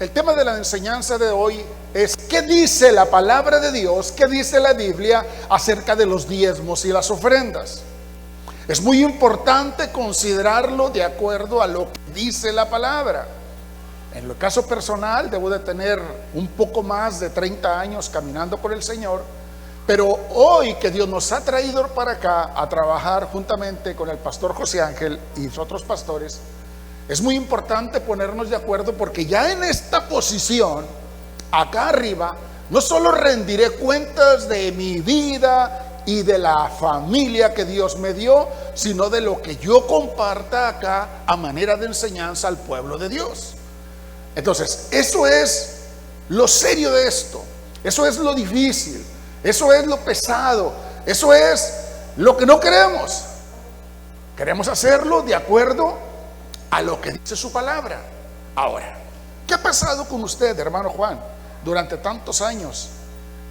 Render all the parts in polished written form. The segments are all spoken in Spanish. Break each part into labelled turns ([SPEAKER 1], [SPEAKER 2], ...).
[SPEAKER 1] El tema de la enseñanza de hoy es ¿qué dice la palabra de Dios, qué dice la Biblia acerca de los diezmos y las ofrendas? Es muy importante considerarlo de acuerdo a lo que dice la palabra. En el caso personal, debo de tener un poco más de 30 años caminando con el Señor, pero hoy que Dios nos ha traído para acá a trabajar juntamente con el pastor José Ángel y otros pastores, es muy importante ponernos de acuerdo, porque ya en esta posición, acá arriba, no solo rendiré cuentas de mi vida y de la familia que Dios me dio, sino de lo que yo comparta acá a manera de enseñanza al pueblo de Dios. Entonces, eso es lo serio de esto, eso es lo difícil, eso es lo pesado, eso es lo que no queremos. Queremos hacerlo de acuerdo a lo que dice su palabra. Ahora, ¿qué ha pasado con usted, hermano Juan, durante tantos años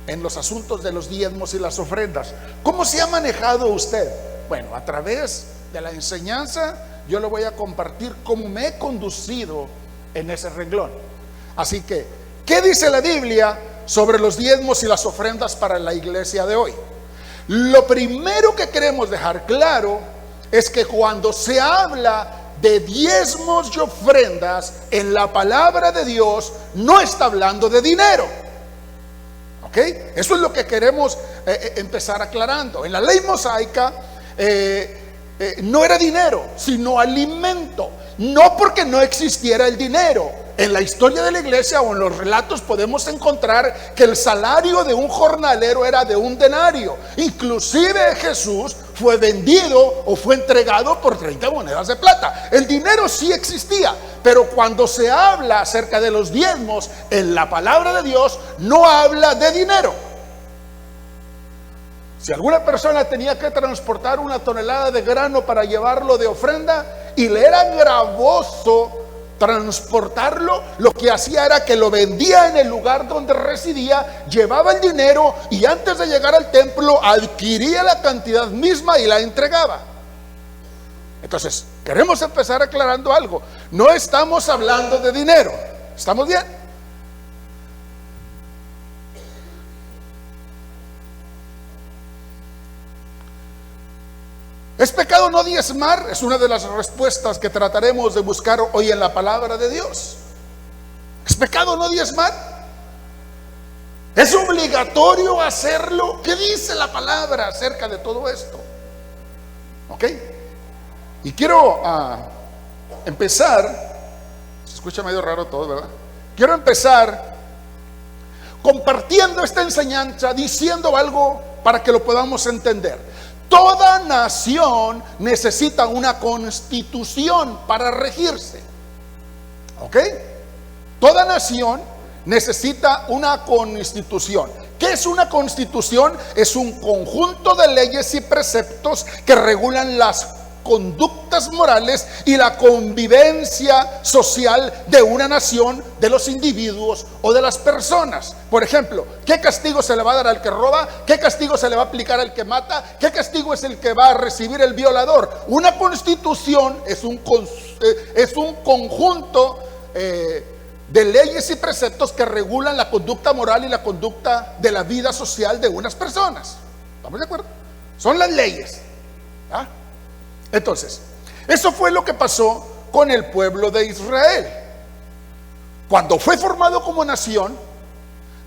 [SPEAKER 1] en los asuntos de los diezmos y las ofrendas? ¿Cómo se ha manejado usted? Bueno, a través de la enseñanza yo le voy a compartir cómo me he conducido en ese renglón. Así que, ¿qué dice la Biblia sobre los diezmos y las ofrendas para la iglesia de hoy? Lo primero que queremos dejar claro es que cuando se habla de diezmos y ofrendas en la palabra de Dios, no está hablando de dinero. ¿Ok? Eso es lo que queremos empezar aclarando. En la ley mosaica no era dinero, sino alimento. No porque no existiera el dinero. En la historia de la iglesia o en los relatos podemos encontrar que el salario de un jornalero era de un denario. Inclusive Jesús fue vendido o fue entregado por 30 monedas de plata. El dinero sí existía, pero cuando se habla acerca de los diezmos en la palabra de Dios, no habla de dinero. Si alguna persona tenía que transportar una tonelada de grano para llevarlo de ofrenda y le era gravoso transportarlo, lo que hacía era que lo vendía en el lugar donde residía, llevaba el dinero y antes de llegar al templo adquiría la cantidad misma y la entregaba. Entonces, queremos empezar aclarando algo. No estamos hablando de dinero. ¿Estamos bien? ¿Es pecado no diezmar? Es una de las respuestas que trataremos de buscar hoy en la palabra de Dios. ¿Es pecado no diezmar? ¿Es obligatorio hacerlo? ¿Qué dice la palabra acerca de todo esto? ¿Ok? Y quiero empezar, se escucha medio raro todo, ¿verdad? Quiero empezar compartiendo esta enseñanza, diciendo algo para que lo podamos entender. Toda nación necesita una constitución para regirse. ¿Ok? Toda nación necesita una constitución. ¿Qué es una constitución? Es un conjunto de leyes y preceptos que regulan las conductas morales y la convivencia social de una nación, de los individuos o de las personas. Por ejemplo, ¿qué castigo se le va a dar al que roba? ¿Qué castigo se le va a aplicar al que mata? ¿Qué castigo es el que va a recibir el violador? Una constitución es un conjunto de leyes y preceptos que regulan la conducta moral y la conducta de la vida social de unas personas. ¿Estamos de acuerdo? Son las leyes. ¿Ah? Entonces, eso fue lo que pasó con el pueblo de Israel. Cuando fue formado como nación,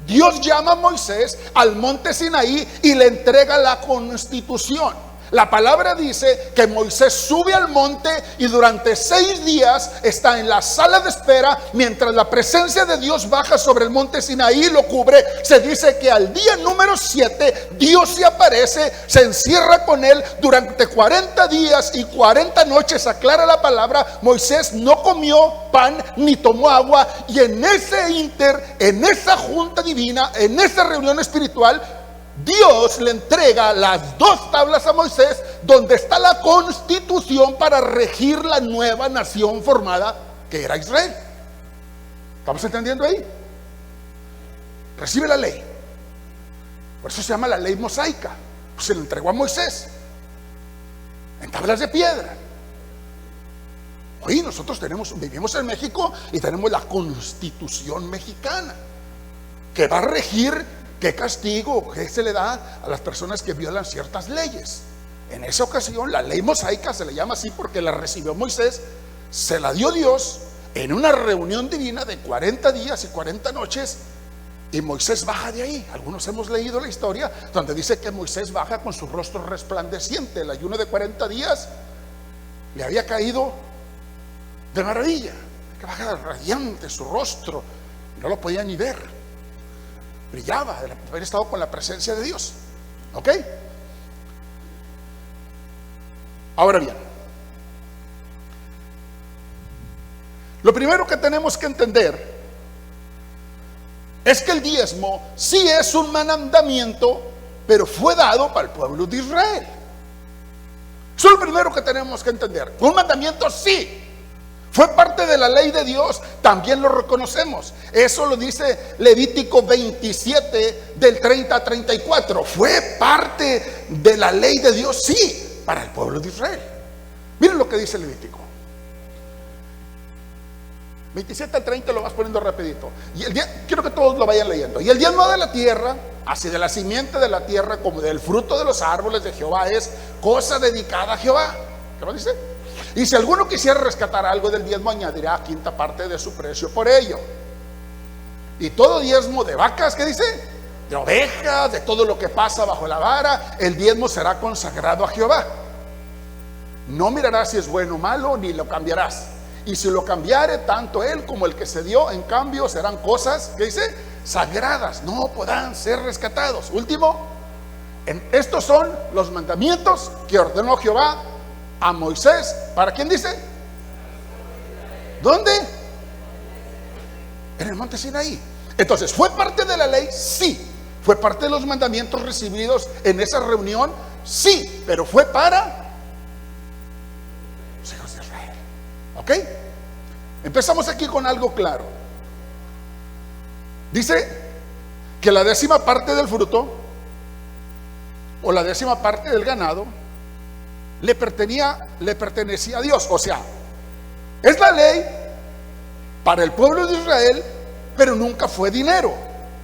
[SPEAKER 1] Dios llama a Moisés al monte Sinaí y le entrega la constitución. La palabra dice que Moisés sube al monte y durante 6 días está en la sala de espera mientras la presencia de Dios baja sobre el monte Sinaí y lo cubre. Se dice que al día número 7 Dios se aparece, se encierra con él durante 40 días y 40 noches, aclara la palabra. Moisés no comió pan ni tomó agua, y en ese en esa junta divina, en esa reunión espiritual, Dios le entrega las 2 tablas a Moisés, donde está la constitución para regir la nueva nación formada que era Israel. ¿Estamos entendiendo ahí? Recibe la ley. Por eso se llama la ley mosaica. Pues se le entregó a Moisés en tablas de piedra. Oye, nosotros vivimos en México y tenemos la Constitución mexicana que va a regir qué castigo, qué se le da a las personas que violan ciertas leyes. En esa ocasión, la ley mosaica se le llama así porque la recibió Moisés, se la dio Dios en una reunión divina de 40 días y 40 noches, y Moisés baja de ahí. Algunos hemos leído la historia donde dice que Moisés baja con su rostro resplandeciente. El ayuno de 40 días le había caído de maravilla, que baja radiante su rostro, no lo podía ni ver, brillaba de haber estado con la presencia de Dios. ¿Ok? Ahora bien, lo primero que tenemos que entender es que el diezmo sí es un mandamiento, pero fue dado para el pueblo de Israel. Eso es lo primero que tenemos que entender. Un mandamiento sí, fue parte de la ley de Dios, también lo reconocemos. Eso lo dice Levítico 27 del 30 a 34. Fue parte de la ley de Dios, sí, para el pueblo de Israel. Miren lo que dice Levítico 27 al 30, lo vas poniendo rapidito. Quiero que todos lo vayan leyendo. Y el diezmo de la tierra, así de la simiente de la tierra como del fruto de los árboles de Jehová, es cosa dedicada a Jehová. ¿Qué lo dice? Y si alguno quisiera rescatar algo del diezmo, añadirá quinta parte de su precio por ello. Y todo diezmo de vacas, ¿qué dice? De ovejas, de todo lo que pasa bajo la vara, el diezmo será consagrado a Jehová. No mirarás si es bueno o malo, ni lo cambiarás. Y si lo cambiare, tanto él como el que se dio en cambio serán cosas, ¿qué dice? Sagradas, no podrán ser rescatados. Último, estos son los mandamientos que ordenó Jehová a Moisés. ¿Para quién dice? ¿Dónde? En el monte Sinaí. Entonces, ¿fue parte de la ley? Sí. ¿Fue parte de los mandamientos recibidos en esa reunión? Sí, pero fue para los hijos de Israel. ¿Ok? Empezamos aquí con algo claro. Dice que la 10ª parte del fruto o la 10ª parte del ganado le pertenecía a Dios. O sea, es la ley para el pueblo de Israel, pero nunca fue dinero.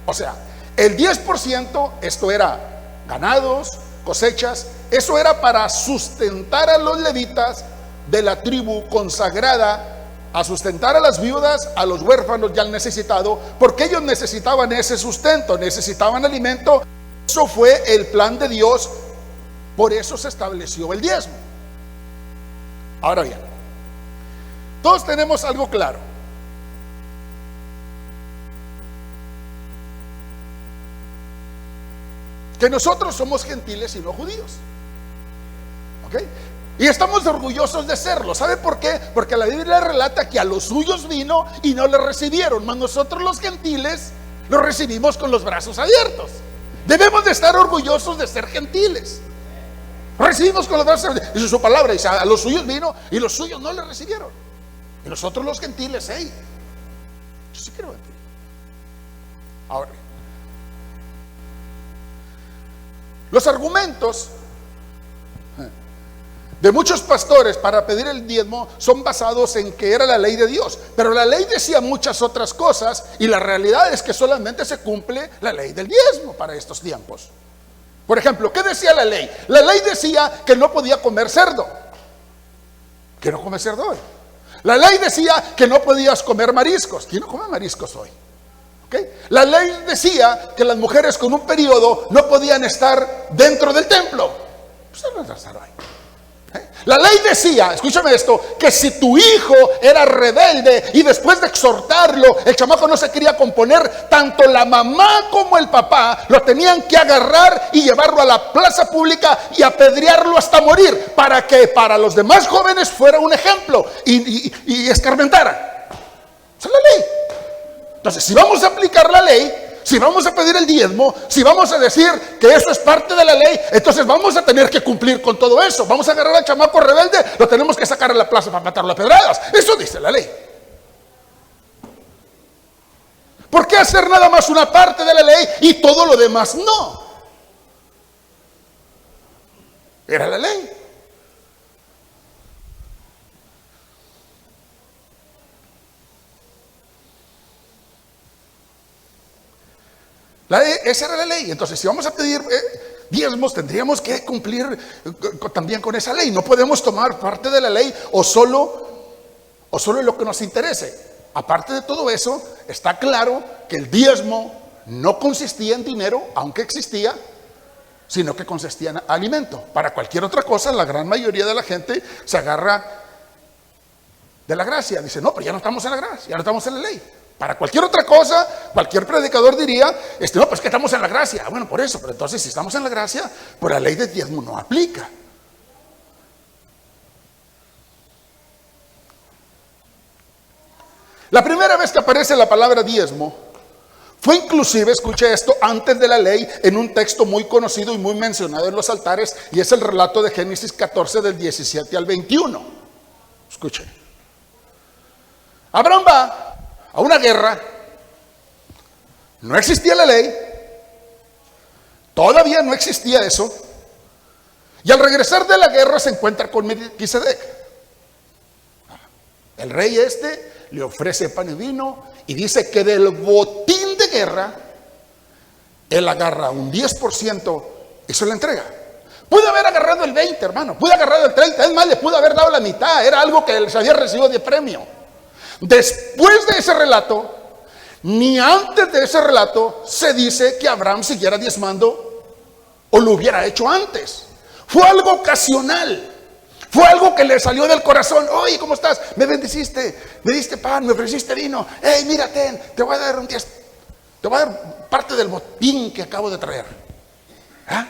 [SPEAKER 1] O sea, el 10%, esto era ganados, cosechas, eso era para sustentar a los levitas de la tribu consagrada, a sustentar a las viudas, a los huérfanos y al necesitado, porque ellos necesitaban ese sustento, necesitaban alimento. Eso fue el plan de Dios, por eso se estableció el diezmo. Ahora bien, todos tenemos algo claro. Que nosotros somos gentiles y no judíos. ¿Ok? Y estamos orgullosos de serlo. ¿Sabe por qué? Porque la Biblia relata que a los suyos vino y no le recibieron, mas nosotros los gentiles lo recibimos con los brazos abiertos. Debemos de estar orgullosos de ser gentiles. Recibimos con los brazos abiertos. Dice su palabra, dice, a los suyos vino y los suyos no le recibieron. Y nosotros los gentiles, hey, yo sí quiero mentir. Ahora, los argumentos de muchos pastores para pedir el diezmo son basados en que era la ley de Dios, pero la ley decía muchas otras cosas y la realidad es que solamente se cumple la ley del diezmo para estos tiempos. Por ejemplo, ¿qué decía la ley? La ley decía que no podía comer cerdo. ¿Quién no come cerdo hoy? La ley decía que no podías comer mariscos. ¿Quién no come mariscos hoy? ¿Okay? La ley decía que las mujeres con un periodo no podían estar dentro del templo. Pues no es ahí. La ley decía, escúchame esto, que si tu hijo era rebelde y después de exhortarlo, el chamaco no se quería componer, tanto la mamá como el papá lo tenían que agarrar y llevarlo a la plaza pública y apedrearlo hasta morir, para que para los demás jóvenes fuera un ejemplo y escarmentara. Esa es la ley. Entonces, si vamos a aplicar la ley, si vamos a pedir el diezmo, si vamos a decir que eso es parte de la ley, entonces vamos a tener que cumplir con todo eso. Vamos a agarrar al chamaco rebelde, lo tenemos que sacar a la plaza para matarlo a pedradas. Eso dice la ley. ¿Por qué hacer nada más una parte de la ley y todo lo demás no? Era la ley. Esa era la ley. Entonces, si vamos a pedir diezmos, tendríamos que cumplir también con esa ley. No podemos tomar parte de la ley o solo lo que nos interese. Aparte de todo eso, está claro que el diezmo no consistía en dinero, aunque existía, sino que consistía en alimento. Para cualquier otra cosa, la gran mayoría de la gente se agarra de la gracia. Dice, no, pero ya no estamos en la gracia, ya no estamos en la ley. Para cualquier otra cosa, cualquier predicador diría, no, pues que estamos en la gracia. Bueno, por eso, pero entonces si estamos en la gracia, pues la ley de diezmo no aplica. La primera vez que aparece la palabra diezmo fue inclusive, escuche esto, antes de la ley, en un texto muy conocido y muy mencionado en los altares, y es el relato de Génesis 14 del 17 al 21. Escuche. Abraham va a una guerra, no existía la ley, todavía no existía eso, y al regresar de la guerra se encuentra con Melquisedec. El rey le ofrece pan y vino y dice que del botín de guerra él agarra un 10% y se lo entrega. Pudo haber agarrado el 20, hermano, pudo haber agarrado el 30, es más, le pudo haber dado la mitad, era algo que él se había recibido de premio. Después de ese relato, ni antes de ese relato, se dice que Abraham siguiera diezmando o lo hubiera hecho antes. Fue algo ocasional. Fue algo que le salió del corazón. Oye, ¿cómo estás? Me bendeciste, me diste pan, me ofreciste vino. Hey, mírate, te voy a dar te voy a dar parte del botín que acabo de traer. ¿Ah?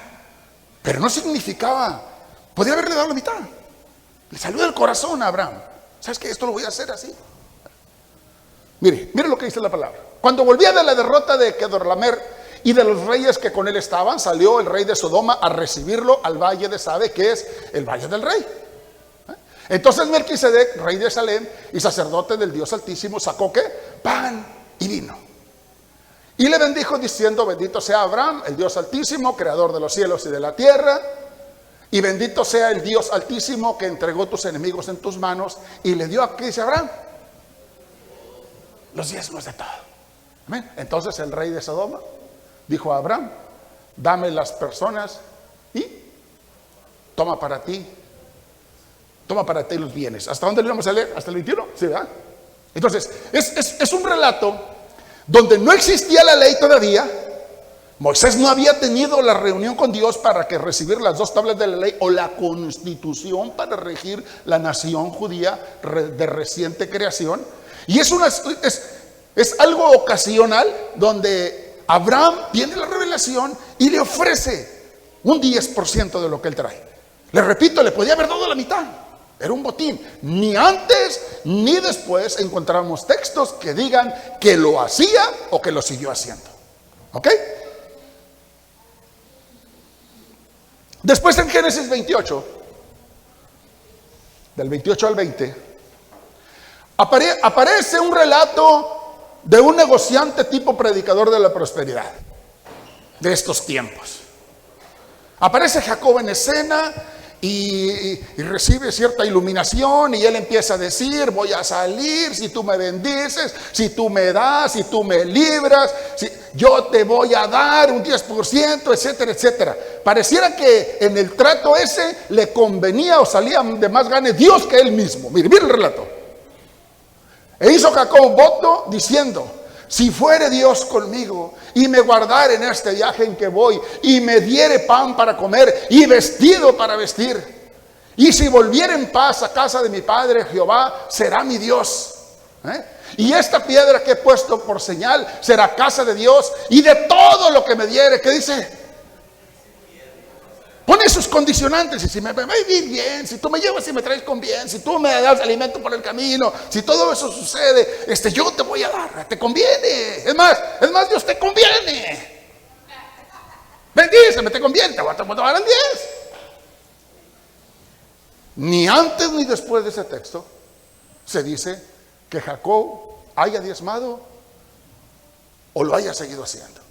[SPEAKER 1] Pero no significaba, podría haberle dado la mitad. Le salió del corazón a Abraham. ¿Sabes qué? Esto lo voy a hacer así. Mire lo que dice la palabra. Cuando volvía de la derrota de Kedorlaomer y de los reyes que con él estaban, salió el rey de Sodoma a recibirlo al valle de Sabe, que es el valle del rey. Entonces Melquisedec, rey de Salem y sacerdote del Dios Altísimo, sacó ¿qué? Pan y vino. Y le bendijo diciendo, bendito sea Abraham, el Dios Altísimo, creador de los cielos y de la tierra. Y bendito sea el Dios Altísimo que entregó tus enemigos en tus manos. Y le dio, ¿qué dice Abraham? Los diezmos de todo. Amén. Entonces el rey de Sodoma dijo a Abraham, dame las personas y toma para ti los bienes. ¿Hasta dónde lo íbamos a leer? ¿Hasta el 21? Sí, ¿verdad? Entonces, es un relato donde no existía la ley todavía. Moisés no había tenido la reunión con Dios para que recibir las 2 tablas de la ley o la constitución para regir la nación judía de reciente creación. Y es algo ocasional donde Abraham tiene la revelación y le ofrece un 10% de lo que él trae. Le repito, le podía haber dado la mitad. Era un botín. Ni antes ni después encontramos textos que digan que lo hacía o que lo siguió haciendo. ¿Ok? Después en Génesis 28, del 28 al 20, aparece un relato de un negociante tipo predicador de la prosperidad de estos tiempos. Aparece Jacob en escena y recibe cierta iluminación y él empieza a decir, voy a salir si tú me bendices, si tú me das, si tú me libras, yo te voy a dar un 10%, etcétera, etcétera. Pareciera que en el trato ese le convenía o salía de más gane Dios que él mismo. Mire el relato. E hizo Jacob voto diciendo, si fuere Dios conmigo y me guardare en este viaje en que voy y me diere pan para comer y vestido para vestir, y si volviere en paz a casa de mi padre, Jehová será mi Dios. Y esta piedra que he puesto por señal será casa de Dios, y de todo lo que me diere, ¿qué dice? Pone sus condicionantes. Y si me va a ir bien, si tú me llevas y me traes con bien, si tú me das alimento por el camino, si todo eso sucede, yo te voy a dar, te conviene. Es más, Dios te conviene. Bendíceme, te conviene, te voy a dar el 10. Ni antes ni después de ese texto se dice que Jacob haya diezmado o lo haya seguido haciendo.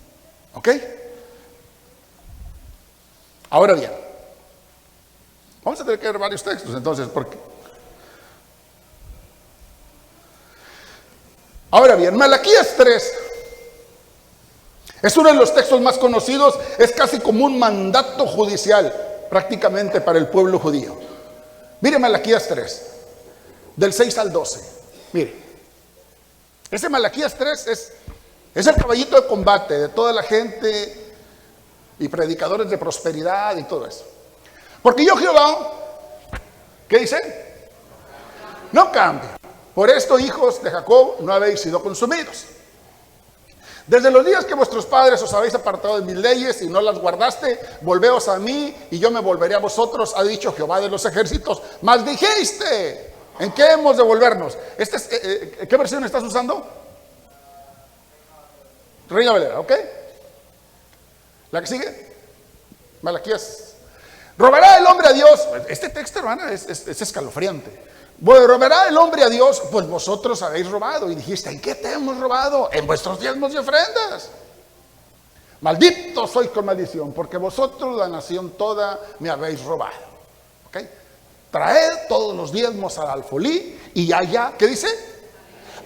[SPEAKER 1] ¿Ok? Ahora bien, vamos a tener que ver varios textos entonces, porque ahora bien, Malaquías 3 Es uno de los textos más conocidos, es casi como un mandato judicial prácticamente para el pueblo judío. Mire Malaquías 3, del 6 al 12. Mire, ese Malaquías 3 es el caballito de combate de toda la gente y predicadores de prosperidad y todo eso. Porque yo Jehová, ¿qué dice? No cambio. Por esto, hijos de Jacob, no habéis sido consumidos. Desde los días que vuestros padres os habéis apartado de mis leyes y no las guardaste, volveos a mí y yo me volveré a vosotros, ha dicho Jehová de los ejércitos. Mas dijiste, ¿en qué hemos de volvernos? ¿Qué versión estás usando? Reina Valera, ¿ok? ¿La que sigue? Malaquías. ¿Robará el hombre a Dios? Este texto, hermana, es escalofriante. Bueno, ¿robará el hombre a Dios? Pues vosotros habéis robado. Y dijiste, ¿en qué te hemos robado? En vuestros diezmos y ofrendas. Maldito sois con maldición, porque vosotros, la nación toda, me habéis robado. ¿Ok? Traed todos los diezmos al alfolí y haya, ¿qué dice?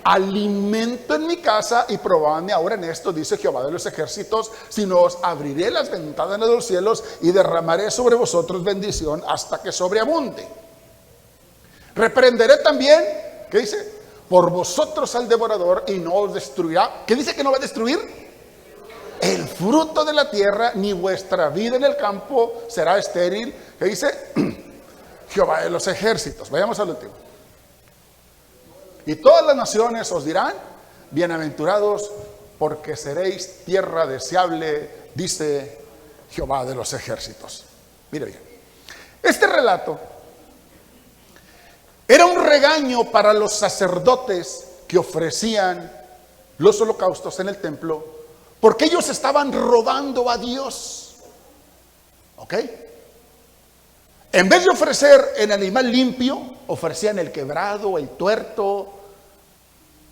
[SPEAKER 1] Alimento en mi casa y probadme ahora en esto, dice Jehová de los ejércitos, si no os abriré las ventanas de los cielos y derramaré sobre vosotros bendición hasta que sobreabunde. Reprenderé también, ¿qué dice? Por vosotros al devorador y no os destruirá. ¿Qué dice que no va a destruir? El fruto de la tierra, ni vuestra vida en el campo será estéril. ¿Qué dice? Jehová de los ejércitos. Vayamos al último. Y todas las naciones os dirán, bienaventurados, porque seréis tierra deseable, dice Jehová de los ejércitos. Mire bien, este relato era un regaño para los sacerdotes que ofrecían los holocaustos en el templo, porque ellos estaban robando a Dios. ¿Ok? En vez de ofrecer el animal limpio, ofrecían el quebrado, el tuerto,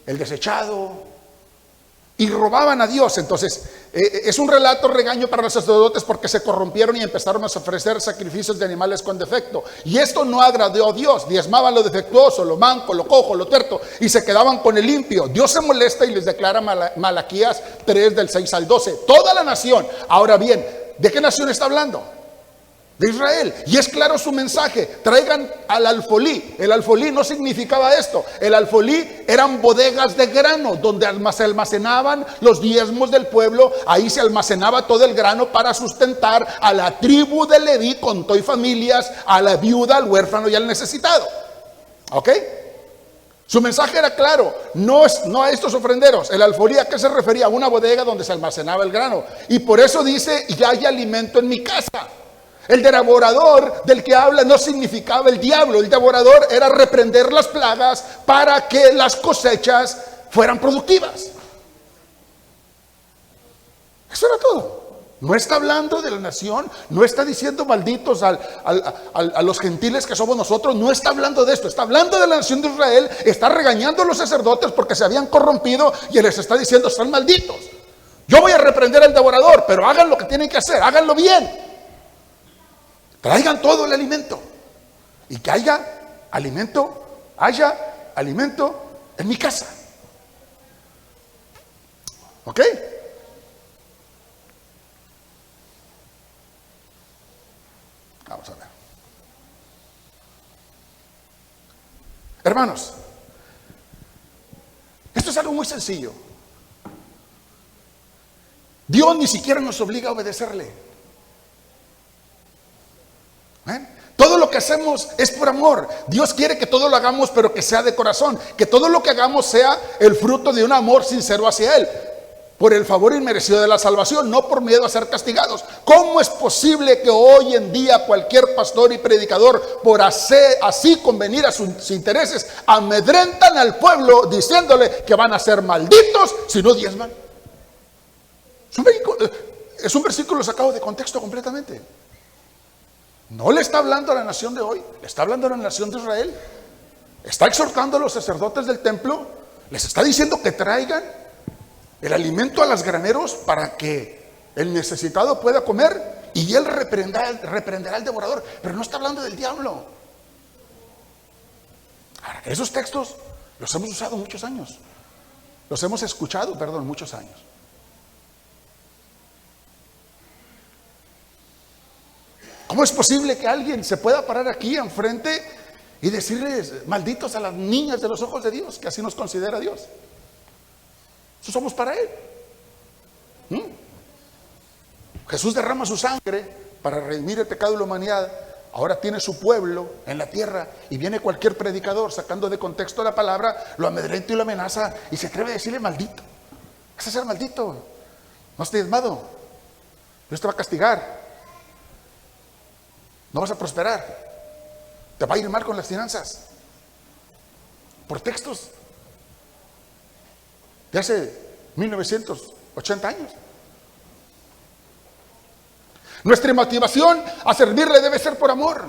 [SPEAKER 1] el desechado, y robaban a Dios. Entonces, es un relato regaño para los sacerdotes porque se corrompieron y empezaron a ofrecer sacrificios de animales con defecto. Y esto no agradó a Dios. Diezmaban lo defectuoso, lo manco, lo cojo, lo tuerto, y se quedaban con el limpio. Dios se molesta y les declara Malaquías 3 del 6 al 12. Toda la nación. Ahora bien, ¿de qué nación está hablando? De Israel. Y es claro su mensaje: traigan al alfolí. El alfolí no significaba esto. El alfolí eran bodegas de grano donde se almacenaban los diezmos del pueblo. Ahí se almacenaba todo el grano para sustentar a la tribu de Leví con todo y familias, a la viuda, al huérfano y al necesitado. ¿Ok? Su mensaje era claro, no a estos ofrenderos. El alfolí, ¿a qué se refería? A una bodega donde se almacenaba el grano. Y por eso dice, ya hay alimento en mi casa. El devorador del que habla no significaba el diablo. El devorador era reprender las plagas para que las cosechas fueran productivas. Eso era todo. No está hablando de la nación, no está diciendo malditos a los gentiles que somos nosotros, no está hablando de esto, está hablando de la nación de Israel, está regañando a los sacerdotes porque se habían corrompido y les está diciendo, están malditos. Yo voy a reprender al devorador, pero hagan lo que tienen que hacer, háganlo bien. Traigan todo el alimento y que haya alimento en mi casa. ¿Ok? Vamos a ver. Hermanos, esto es algo muy sencillo. Dios ni siquiera nos obliga a obedecerle. Todo lo que hacemos es por amor. Dios quiere que todo lo hagamos, pero que sea de corazón. Que todo lo que hagamos sea el fruto de un amor sincero hacia Él, por el favor inmerecido de la salvación, no por miedo a ser castigados. ¿Cómo es posible que hoy en día cualquier pastor y predicador, por así convenir a sus intereses, amedrentan al pueblo diciéndole que van a ser malditos si no diezman? Es un versículo sacado de contexto completamente. No le está hablando a la nación de hoy, le está hablando a la nación de Israel. Está exhortando a los sacerdotes del templo, les está diciendo que traigan el alimento a los graneros para que el necesitado pueda comer y él reprenderá al devorador. Pero no está hablando del diablo. Ahora, esos textos los hemos usado muchos años, los hemos escuchado, muchos años. ¿Cómo es posible que alguien se pueda parar aquí enfrente y decirles malditos a las niñas de los ojos de Dios, que así nos considera Dios? Eso somos para Él. Jesús derrama su sangre para redimir el pecado de la humanidad. Ahora tiene su pueblo en la tierra y viene cualquier predicador sacando de contexto la palabra, lo amedrenta y lo amenaza y se atreve a decirle maldito. Vas a ser maldito, no estés diezmado, Dios te va a castigar, no vas a prosperar, te va a ir mal con las finanzas. Por textos de hace 1980 años. Nuestra motivación a servirle debe ser por amor.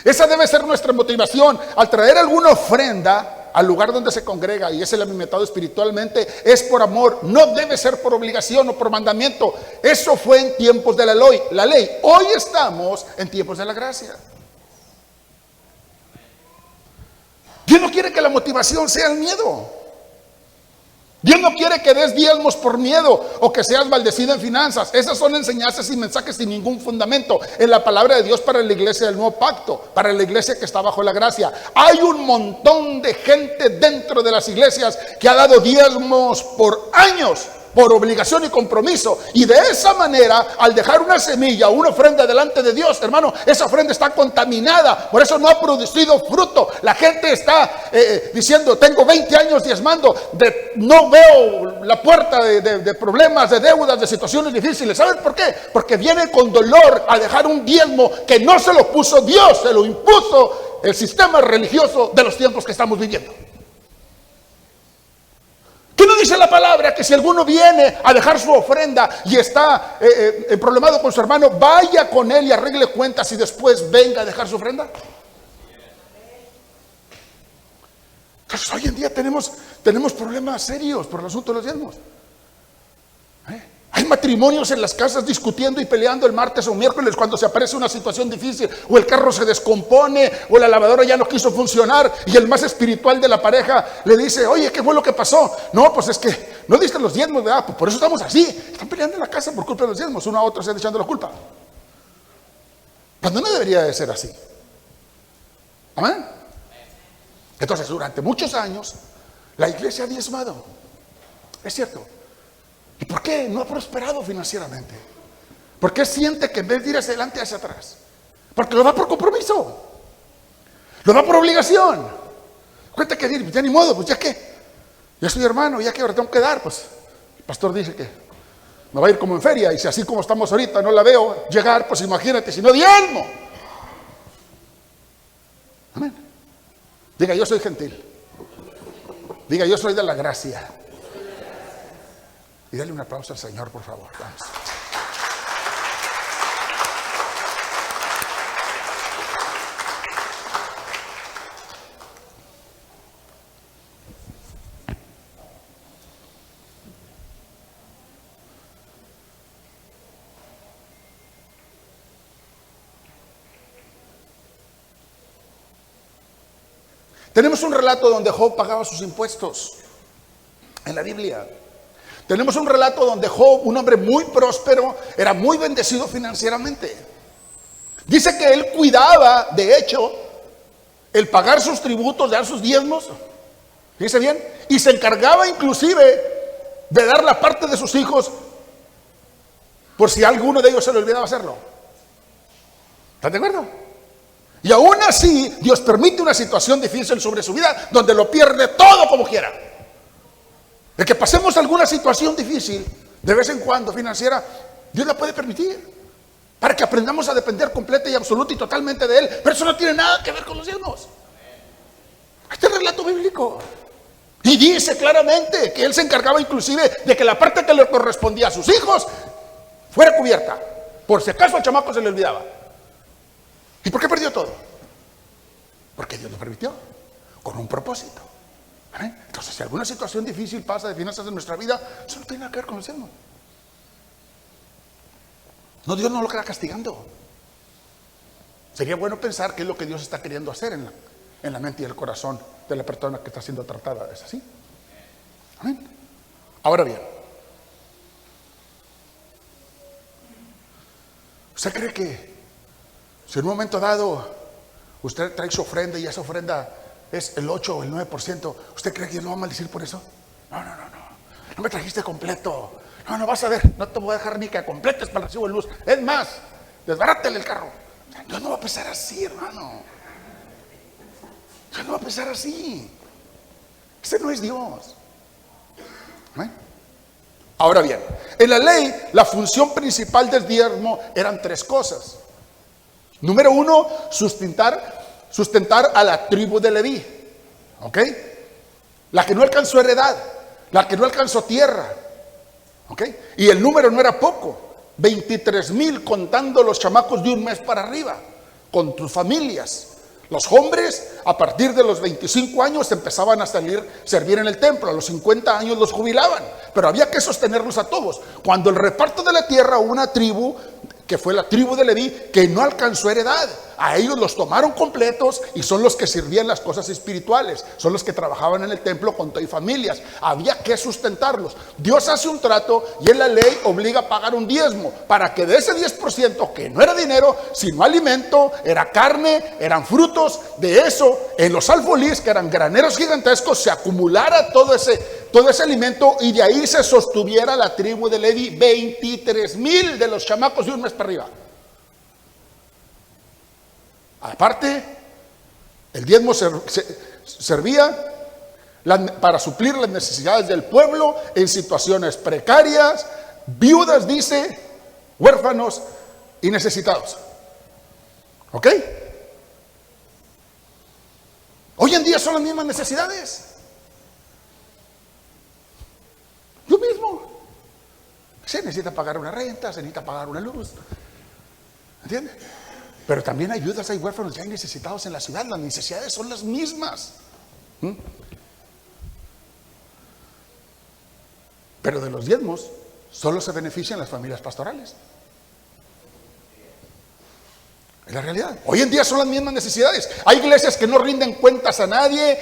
[SPEAKER 1] Esa debe ser nuestra motivación al traer alguna ofrenda al lugar donde se congrega y es el alimentado espiritualmente, es por amor, no debe ser por obligación o por mandamiento. Eso fue en tiempos de la ley. Hoy estamos en tiempos de la gracia. Dios no quiere que la motivación sea el miedo. Dios no quiere que des diezmos por miedo o que seas maldecido en finanzas. Esas son enseñanzas y mensajes sin ningún fundamento en la palabra de Dios para la iglesia del nuevo pacto, para la iglesia que está bajo la gracia. Hay un montón de gente dentro de las iglesias que ha dado diezmos por años, por obligación y compromiso, y de esa manera, al dejar una semilla o una ofrenda delante de Dios, hermano, esa ofrenda está contaminada, por eso no ha producido fruto. La gente está diciendo, tengo 20 años diezmando, no veo la puerta de problemas, de deudas, de situaciones difíciles. ¿Saben por qué? Porque viene con dolor a dejar un diezmo que no se lo puso Dios, se lo impuso el sistema religioso de los tiempos que estamos viviendo. ¿Qué no dice la palabra? Que si alguno viene a dejar su ofrenda y está problemado con su hermano, vaya con él y arregle cuentas y después venga a dejar su ofrenda. Entonces hoy en día tenemos problemas serios por el asunto de los diezmos. Hay matrimonios en las casas discutiendo y peleando el martes o miércoles cuando se aparece una situación difícil, o el carro se descompone, o la lavadora ya no quiso funcionar, y el más espiritual de la pareja le dice, oye, ¿qué fue lo que pasó? No, pues es que no diste los diezmos, ¿verdad? Pues por eso estamos así. Están peleando en la casa por culpa de los diezmos, uno a otro se está echando la culpa. Cuando no debería de ser así. Amén. Entonces, durante muchos años, la iglesia ha diezmado. Es cierto. ¿Y por qué no ha prosperado financieramente? ¿Por qué siente que en vez de ir hacia adelante, hacia atrás? Porque lo da por compromiso, lo da por obligación. Cuenta que ya ni modo, pues ya que, ya soy hermano, ya que ahora tengo que dar, pues el pastor dice que me va a ir como en feria, y si así como estamos ahorita no la veo llegar, pues imagínate si no diezmo. Amén. Diga, yo soy gentil. Diga, yo soy de la gracia. Y dale un aplauso al Señor, por favor. Vamos. Tenemos un relato donde Job pagaba sus impuestos en la Biblia. Tenemos un relato donde Job, un hombre muy próspero, era muy bendecido financieramente. Dice que él cuidaba, de hecho, el pagar sus tributos, de dar sus diezmos, fíjese bien, y se encargaba inclusive de dar la parte de sus hijos por si a alguno de ellos se le olvidaba hacerlo. ¿Están de acuerdo? Y aún así, Dios permite una situación difícil sobre su vida donde lo pierde todo como quiera. De que pasemos alguna situación difícil de vez en cuando financiera, Dios la puede permitir para que aprendamos a depender completa y absoluta y totalmente de Él. Pero eso no tiene nada que ver con los diezmos. Este es el relato bíblico. Y dice claramente que Él se encargaba inclusive de que la parte que le correspondía a sus hijos fuera cubierta, por si acaso al chamaco se le olvidaba. ¿Y por qué perdió todo? Porque Dios lo permitió, con un propósito. Entonces, si alguna situación difícil pasa de finanzas en nuestra vida, eso no tiene nada que ver con el diezmo. No, Dios no lo queda castigando. Sería bueno pensar qué es lo que Dios está queriendo hacer en la mente y el corazón de la persona que está siendo tratada. ¿Es así? Amén. Ahora bien, ¿usted cree que Si en un momento dado usted trae su ofrenda y esa ofrenda es el 8 o el 9%, ¿usted cree que Dios lo va a maldecir por eso? No. No me trajiste completo. No vas a ver, no te voy a dejar ni que completes para el recibo de luz. Es más, desbarátele el carro. Dios no va a pensar así, hermano. Dios no va a pensar así. Ese no es Dios. ¿Eh? Ahora bien, en la ley, la función principal del diezmo eran 3 cosas. Número 1, sustentar a la tribu de Leví. ¿Ok? La que no alcanzó heredad, la que no alcanzó tierra. ¿Ok? Y el número no era poco. 23,000 contando los chamacos de un mes para arriba, con tus familias. Los hombres a partir de los 25 años empezaban a servir en el templo. A los 50 años los jubilaban, pero había que sostenerlos a todos. Cuando el reparto de la tierra, hubo una tribu que fue la tribu de Leví, que no alcanzó heredad. A ellos los tomaron completos y son los que sirvían las cosas espirituales, son los que trabajaban en el templo con todo y familias. Había que sustentarlos. Dios hace un trato y en la ley obliga a pagar un diezmo para que de ese 10%, que no era dinero sino alimento, era carne, eran frutos, de eso en los alfolís, que eran graneros gigantescos, se acumulara todo ese alimento y de ahí se sostuviera la tribu de Leví. 23,000 de los chamacos de un mes para arriba. Aparte, el diezmo servía para suplir las necesidades del pueblo en situaciones precarias, viudas, dice, huérfanos y necesitados. ¿Ok? Hoy en día son las mismas necesidades. Lo mismo. Se necesita pagar una renta, se necesita pagar una luz. ¿Entiende? Pero también hay viudas, hay huérfanos y hay necesitados en la ciudad. Las necesidades son las mismas. Pero de los diezmos solo se benefician las familias pastorales. Es la realidad. Hoy en día son las mismas necesidades. Hay iglesias que no rinden cuentas a nadie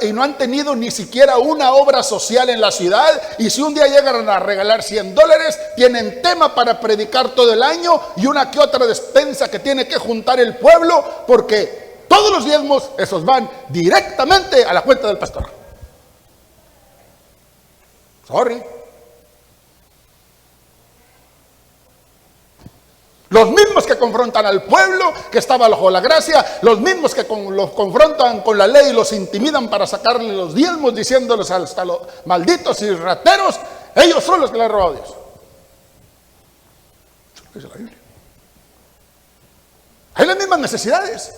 [SPEAKER 1] y no han tenido ni siquiera una obra social en la ciudad. Y si un día llegan a regalar $100, tienen tema para predicar todo el año y una que otra despensa que tiene que juntar el pueblo, porque todos los diezmos, esos van directamente a la cuenta del pastor. Sorry. Los mismos que confrontan al pueblo que estaba bajo la gracia, los mismos que los confrontan con la ley y los intimidan para sacarle los diezmos, diciéndoles hasta los malditos y rateros, ellos son los que le han robado a Dios. Eso es lo que dice la Biblia. Hay las mismas necesidades.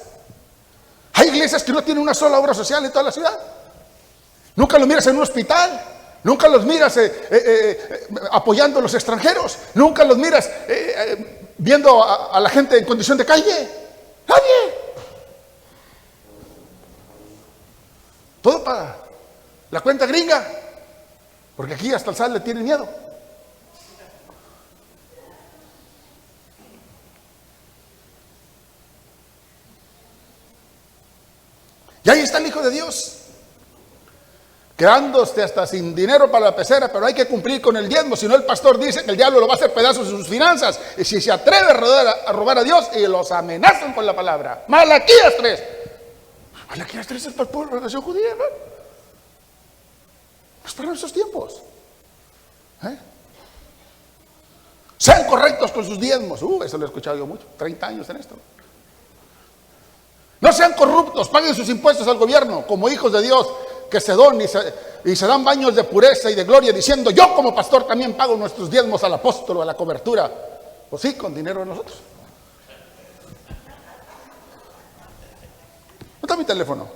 [SPEAKER 1] Hay iglesias que no tienen una sola obra social en toda la ciudad. Nunca los miras en un hospital. Nunca los miras apoyando a los extranjeros. Nunca los miras viendo a la gente en condición de calle. Nadie. Todo para la cuenta gringa. Porque aquí hasta el SAT le tienen miedo. Y ahí está el Hijo de Dios, quedándose hasta sin dinero para la pecera, pero hay que cumplir con el diezmo, si no el pastor dice que el diablo lo va a hacer pedazos en sus finanzas, y si se atreve a robar a Dios, y los amenazan con la palabra. Malaquías 3. Malaquías 3 es para el pueblo de la nación judía, ¿no? Es para esos tiempos. Sean correctos con sus diezmos. Eso lo he escuchado yo mucho, 30 años en esto. No sean corruptos, paguen sus impuestos al gobierno como hijos de Dios, que se donan y se dan baños de pureza y de gloria, diciendo: yo como pastor también pago nuestros diezmos al apóstol o a la cobertura. Pues sí, con dinero de nosotros. ¿Dónde está mi teléfono?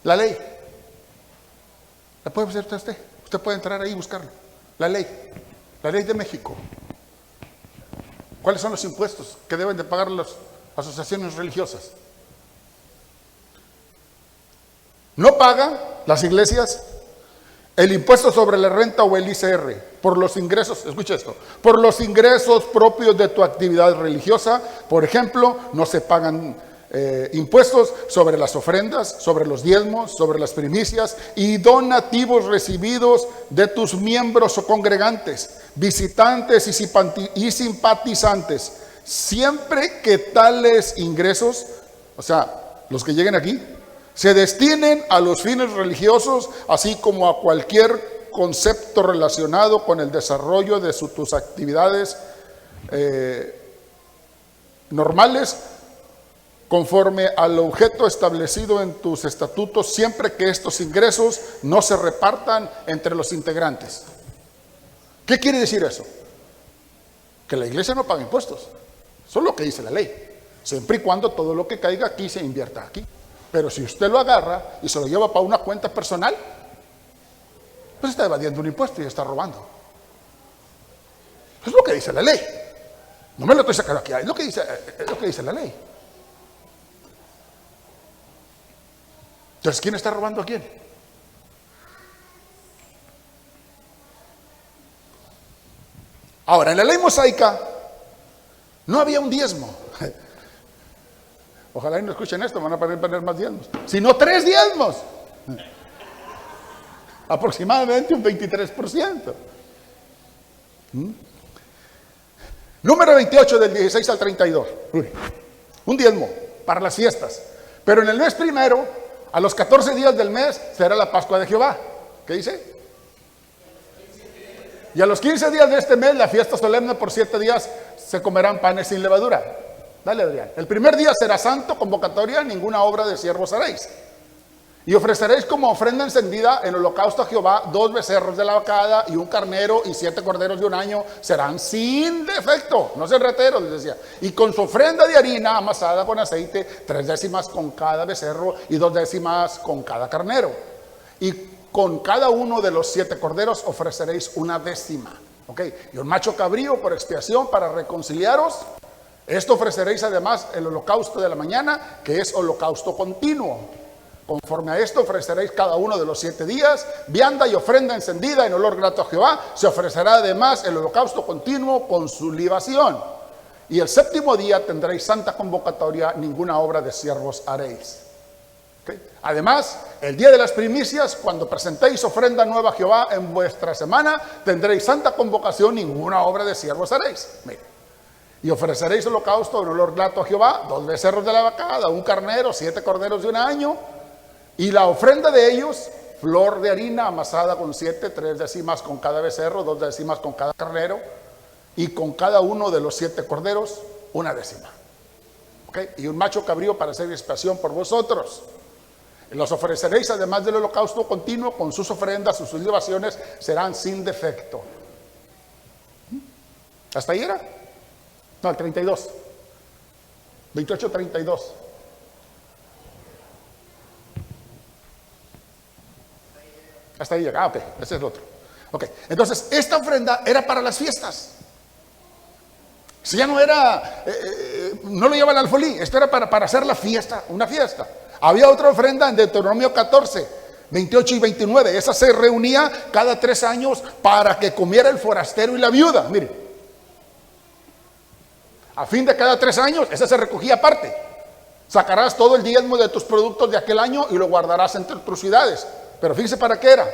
[SPEAKER 1] La ley. ¿La puede hacer usted? Usted puede entrar ahí y buscarlo. La ley de México. ¿Cuáles son los impuestos que deben de pagar las asociaciones religiosas? No pagan las iglesias el impuesto sobre la renta o el ICR por los ingresos, escucha esto, por los ingresos propios de tu actividad religiosa. Por ejemplo, no se pagan impuestos sobre las ofrendas, sobre los diezmos, sobre las primicias y donativos recibidos de tus miembros o congregantes, visitantes y simpatizantes, siempre que tales ingresos, o sea, los que lleguen aquí, se destinen a los fines religiosos, así como a cualquier concepto relacionado con el desarrollo de tus actividades normales, conforme al objeto establecido en tus estatutos, siempre que estos ingresos no se repartan entre los integrantes. ¿Qué quiere decir eso? Que la iglesia no paga impuestos. Eso es lo que dice la ley. Siempre y cuando todo lo que caiga aquí se invierta aquí. Pero si usted lo agarra y se lo lleva para una cuenta personal, pues está evadiendo un impuesto y está robando. Es lo que dice la ley. No me lo estoy sacando aquí, es lo que dice la ley. Entonces, ¿quién está robando a quién? Ahora, en la ley mosaica no había un diezmo. Ojalá y no escuchen esto, van a poner más diezmos. Sino 3 diezmos. Aproximadamente un 23%. Número 28 del 16 al 32. Un diezmo para las fiestas. Pero en el mes primero, a los 14 días del mes, será la Pascua de Jehová. ¿Qué dice? Y a los 15 días de este mes, la fiesta solemne, por 7 días se comerán panes sin levadura. Dale, Adrián. El primer día será santo, convocatoria, ninguna obra de siervos haréis. Y ofreceréis como ofrenda encendida en holocausto a Jehová 2 becerros de la vacada y un carnero y 7 corderos de un año, serán sin defecto, no sean rateros, les decía. Y con su ofrenda de harina amasada con aceite, 3 décimas con cada becerro y 2 décimas con cada carnero. Y con cada uno de los 7 corderos ofreceréis 1 décima. Y un macho cabrío por expiación para reconciliaros. Esto ofreceréis además el holocausto de la mañana, que es holocausto continuo. Conforme a esto ofreceréis cada uno de los 7 días, vianda y ofrenda encendida en olor grato a Jehová. Se ofrecerá además el holocausto continuo con su libación. Y el 7º día tendréis santa convocatoria, ninguna obra de siervos haréis. Además, el día de las primicias, cuando presentéis ofrenda nueva a Jehová en vuestra semana, tendréis santa convocación, ninguna obra de siervos haréis. Mira. Y ofreceréis holocausto en olor grato a Jehová, 2 becerros de la vacada, un carnero, 7 corderos de un año. Y la ofrenda de ellos, flor de harina amasada con 7, 3 décimas con cada becerro, 2 décimas con cada carnero, y con cada uno de los 7 corderos, 1 décima. Y un macho cabrío para hacer expiación por vosotros. Y los ofreceréis además del holocausto continuo, con sus ofrendas, sus libaciones, serán sin defecto. ¿Hasta ahí era? No, el 32. 28, 32. Hasta ahí llega. Ok, ese es el otro. Entonces, esta ofrenda era para las fiestas. Si ya no era, no lo lleva el alfolí, esto era para hacer la fiesta, una fiesta. Había otra ofrenda en Deuteronomio 14, 28 y 29. Esa se reunía cada 3 años para que comiera el forastero y la viuda. Mire, a fin de cada 3 años, esa se recogía aparte. Sacarás todo el diezmo de tus productos de aquel año y lo guardarás entre tus ciudades. Pero fíjese para qué era.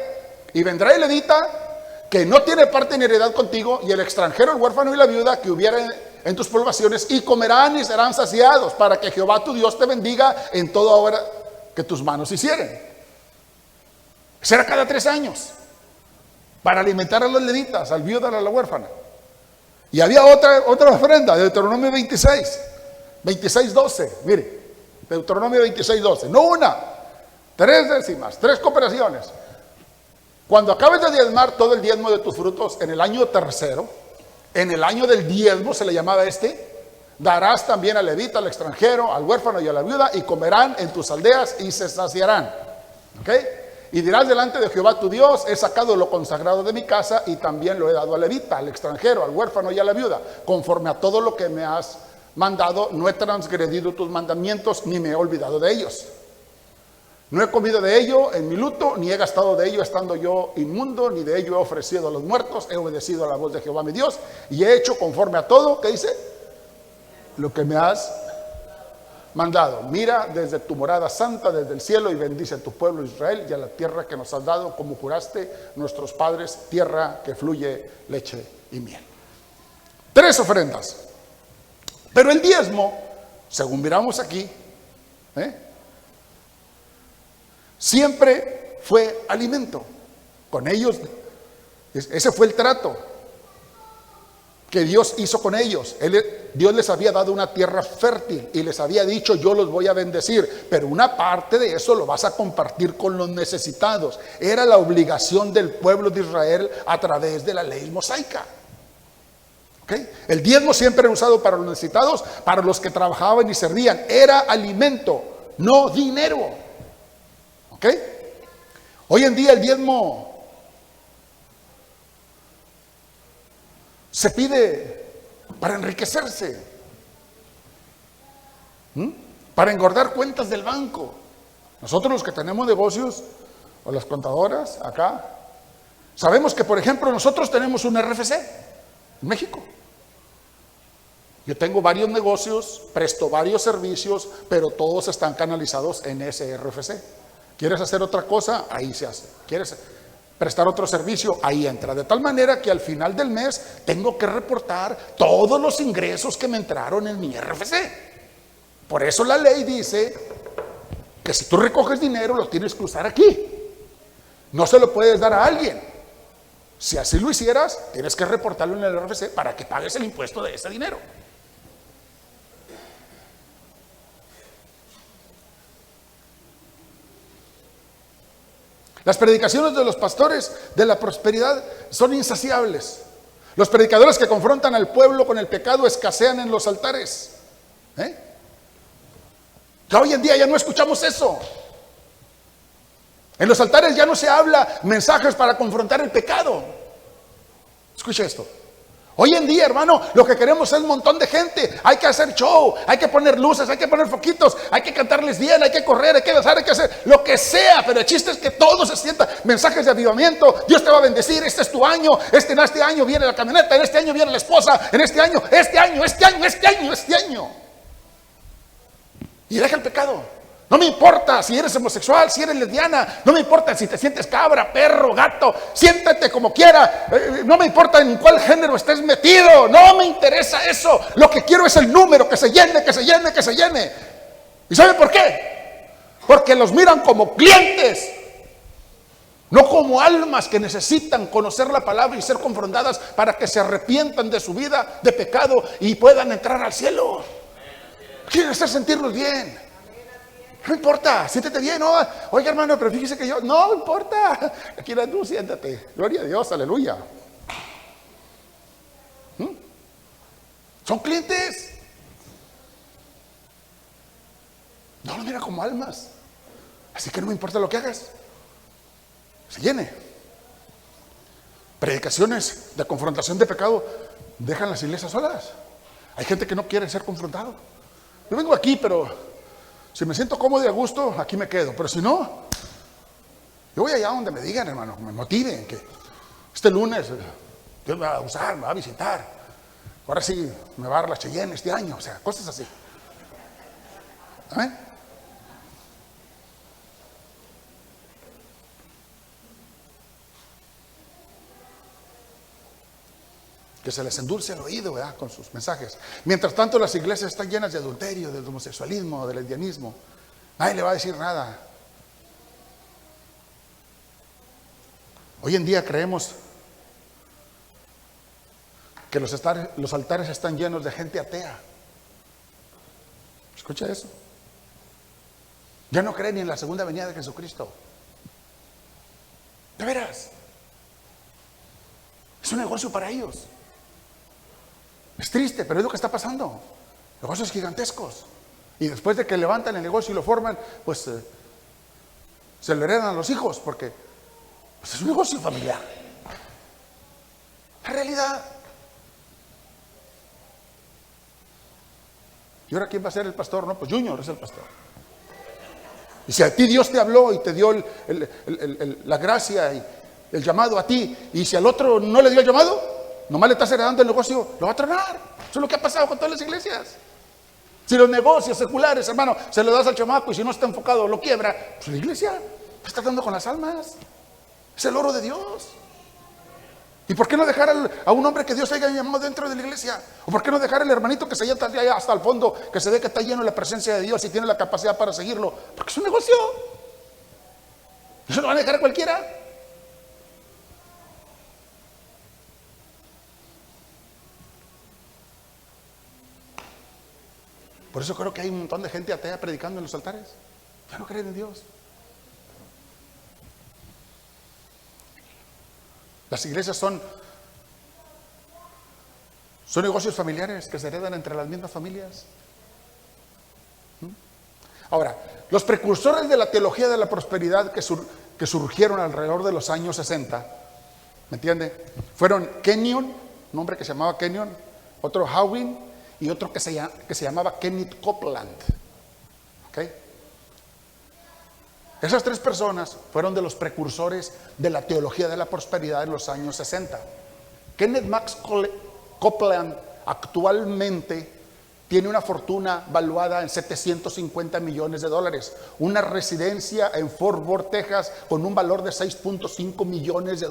[SPEAKER 1] Y vendrá el levita que no tiene parte ni heredad contigo, y el extranjero, el huérfano y la viuda que hubiera en tus poblaciones, y comerán y serán saciados, para que Jehová tu Dios te bendiga en toda obra que tus manos hicieren. Eso era cada 3 años, para alimentar a los levitas, al viuda y a la huérfana. Y había otra ofrenda, Deuteronomio 26, 12, mire, Deuteronomio 26, 12, no una, 3 décimas, 3 cooperaciones. Cuando acabes de diezmar todo el diezmo de tus frutos en el año tercero, en el año del diezmo se le llamaba darás también al levita, al extranjero, al huérfano y a la viuda, y comerán en tus aldeas y se saciarán. Y dirás delante de Jehová tu Dios, he sacado lo consagrado de mi casa y también lo he dado al levita, al extranjero, al huérfano y a la viuda, conforme a todo lo que me has mandado. No he transgredido tus mandamientos ni me he olvidado de ellos. No he comido de ello en mi luto, ni he gastado de ello estando yo inmundo, ni de ello he ofrecido a los muertos. He obedecido a la voz de Jehová mi Dios y he hecho conforme a todo, ¿qué dice? Lo que me has mandado: mira desde tu morada santa, desde el cielo, y bendice a tu pueblo Israel y a la tierra que nos has dado, como juraste nuestros padres, tierra que fluye leche y miel. 3 ofrendas. Pero el diezmo, según miramos aquí, siempre fue alimento. Con ellos, ese fue el trato que Dios hizo con ellos. Dios les había dado una tierra fértil y les había dicho: yo los voy a bendecir, pero una parte de eso lo vas a compartir con los necesitados. Era la obligación del pueblo de Israel a través de la ley mosaica. ¿Okay? El diezmo siempre era usado para los necesitados, para los que trabajaban y servían. Era alimento, no dinero. ¿Okay? Hoy en día el diezmo se pide para enriquecerse, para engordar cuentas del banco. Nosotros, los que tenemos negocios, o las contadoras acá, sabemos que, por ejemplo, nosotros tenemos un RFC en México. Yo tengo varios negocios, presto varios servicios, pero todos están canalizados en ese RFC. ¿Quieres hacer otra cosa? Ahí se hace. ¿Quieres prestar otro servicio? Ahí entra. De tal manera que al final del mes tengo que reportar todos los ingresos que me entraron en mi RFC. Por eso la ley dice que si tú recoges dinero, lo tienes que usar aquí. No se lo puedes dar a alguien. Si así lo hicieras, tienes que reportarlo en el RFC para que pagues el impuesto de ese dinero. Las predicaciones de los pastores de la prosperidad son insaciables. Los predicadores que confrontan al pueblo con el pecado escasean en los altares. Ya hoy en día ya no escuchamos eso. En los altares ya no se habla mensajes para confrontar el pecado. Escucha esto. Hoy en día, hermano, lo que queremos es un montón de gente. Hay que hacer show, hay que poner luces, hay que poner foquitos, hay que cantarles bien, hay que correr, hay que danzar, hay que hacer lo que sea. Pero el chiste es que todo se sienta. Mensajes de avivamiento: Dios te va a bendecir, este es tu año, en este año viene la camioneta, en este año viene la esposa, en este año. Y deja el pecado. No me importa si eres homosexual, si eres lesbiana, no me importa si te sientes cabra, perro, gato, siéntate como quiera, no me importa en cuál género estés metido, no me interesa eso. Lo que quiero es el número, que se llene, que se llene, que se llene. ¿Y saben por qué? Porque los miran como clientes, no como almas que necesitan conocer la palabra y ser confrontadas para que se arrepientan de su vida de pecado y puedan entrar al cielo. Quieren hacer sentirlos bien. No importa, siéntete bien, ¿no? Oiga, hermano, pero fíjese que yo, no importa. Aquí eres tú, siéntate. Gloria a Dios, aleluya. Son clientes. No los mira como almas. Así que no me importa lo que hagas. Se llene. Predicaciones de confrontación de pecado dejan las iglesias solas. Hay gente que no quiere ser confrontado. Yo vengo aquí, pero si me siento cómodo y a gusto, aquí me quedo. Pero si no, yo voy allá donde me digan, hermano, me motiven, que este lunes Dios me va a usar, me va a visitar. Ahora sí me va a dar la Cheyenne este año, o sea, cosas así. ¿Amén? Que se les endulce el oído, ¿verdad?, con sus mensajes. Mientras tanto, las iglesias están llenas de adulterio, del homosexualismo, del lesbianismo. Nadie le va a decir nada. Hoy en día creemos que los altares están llenos de gente atea. Escucha eso. Ya no creen ni en la segunda venida de Jesucristo. De veras. Es un negocio para ellos. Es triste, pero es lo que está pasando. Negocios gigantescos. Y después de que levantan el negocio y lo forman, pues se lo heredan a los hijos, porque pues, es un negocio familiar. La realidad. ¿Y ahora quién va a ser el pastor? No, pues Junior es el pastor. Y si a ti Dios te habló y te dio la gracia y el llamado a ti, y si al otro no le dio el llamado, nomás le estás heredando el negocio, lo va a tronar. Eso es lo que ha pasado con todas las iglesias. Si los negocios seculares, hermano, se lo das al chamaco y si no está enfocado lo quiebra, pues la iglesia está tratando con las almas. Es el oro de Dios. ¿Y por qué no dejar a un hombre que Dios haya llamado dentro de la iglesia? ¿O por qué no dejar al hermanito que se haya allá hasta el fondo, que se ve que está lleno de la presencia de Dios y tiene la capacidad para seguirlo? Porque es un negocio. ¿Eso lo van a dejar a cualquiera? Por eso creo que hay un montón de gente atea predicando en los altares. Ya no creen en Dios. Las iglesias son negocios familiares que se heredan entre las mismas familias. Ahora, los precursores de la teología de la prosperidad que surgieron alrededor de los años 60, ¿me entiende? Fueron Kenyon, un hombre que se llamaba Kenyon, otro Howin y otro que se llamaba Kenneth Copeland. ¿Ok? Esas tres personas fueron de los precursores de la teología de la prosperidad en los años 60. Kenneth Max Copeland actualmente tiene una fortuna valuada en $750 millones, una residencia en Fort Worth, Texas, con un valor de $6.5 millones,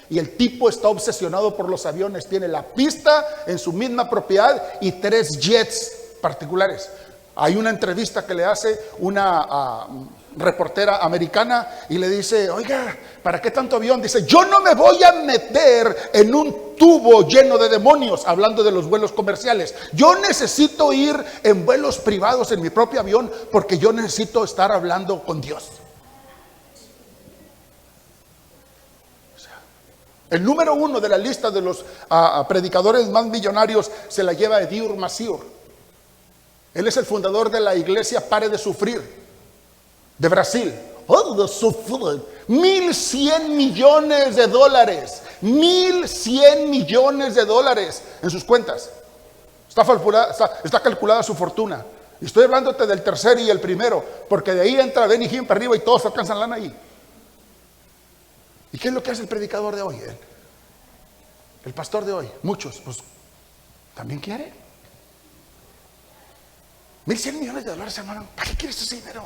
[SPEAKER 1] y el tipo está obsesionado por los aviones. Tiene la pista en su misma propiedad y 3 jets particulares. Hay una entrevista que le hace una reportera americana y le dice: oiga, ¿para qué tanto avión? Dice: yo no me voy a meter en un tubo lleno de demonios, hablando de los vuelos comerciales. Yo necesito ir en vuelos privados en mi propio avión porque yo necesito estar hablando con Dios. O sea, el número 1 de la lista de los predicadores más millonarios se la lleva Edir Maciel. Él es el fundador de la iglesia Pare de Sufrir de Brasil. $1.100 millones. $1.100 millones en sus cuentas. Está calculada su fortuna. Y estoy hablándote del tercero y el primero, porque de ahí entra Benny Hinn para arriba y todos alcanzan lana ahí. ¿Y qué es lo que hace el predicador de hoy? El pastor de hoy. Muchos, pues, también quiere. $1.100 millones, hermano. ¿Para qué quieres ese dinero?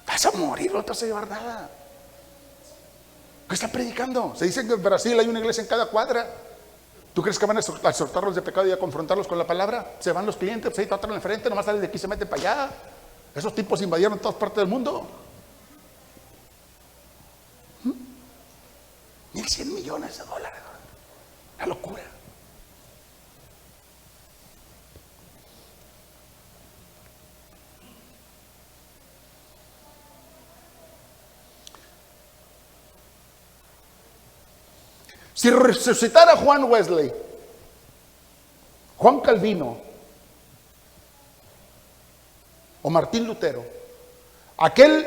[SPEAKER 1] Vas a morir, no te vas a llevar nada. ¿Qué están predicando? Se dice que en Brasil hay una iglesia en cada cuadra. ¿Tú crees que van a exhortarlos de pecado y a confrontarlos con la palabra? Se van los clientes, pues ahí tratan al frente, nomás salen de aquí y se meten para allá. Esos tipos invadieron todas partes del mundo. $1.100 millones. Una locura. Si resucitara Juan Wesley, Juan Calvino o Martín Lutero, aquel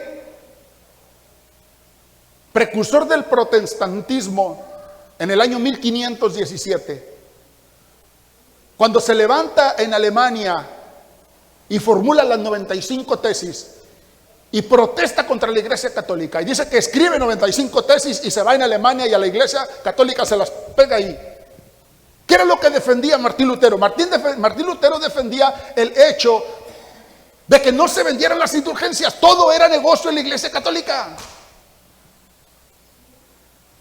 [SPEAKER 1] precursor del protestantismo en el año 1517, cuando se levanta en Alemania y formula las 95 tesis y protesta contra la iglesia católica y dice que escribe 95 tesis y se va en Alemania y a la iglesia católica se las pega ahí. ¿Qué era lo que defendía Martín Lutero? Martín Lutero defendía el hecho de que no se vendieran las indulgencias. Todo era negocio en la iglesia católica.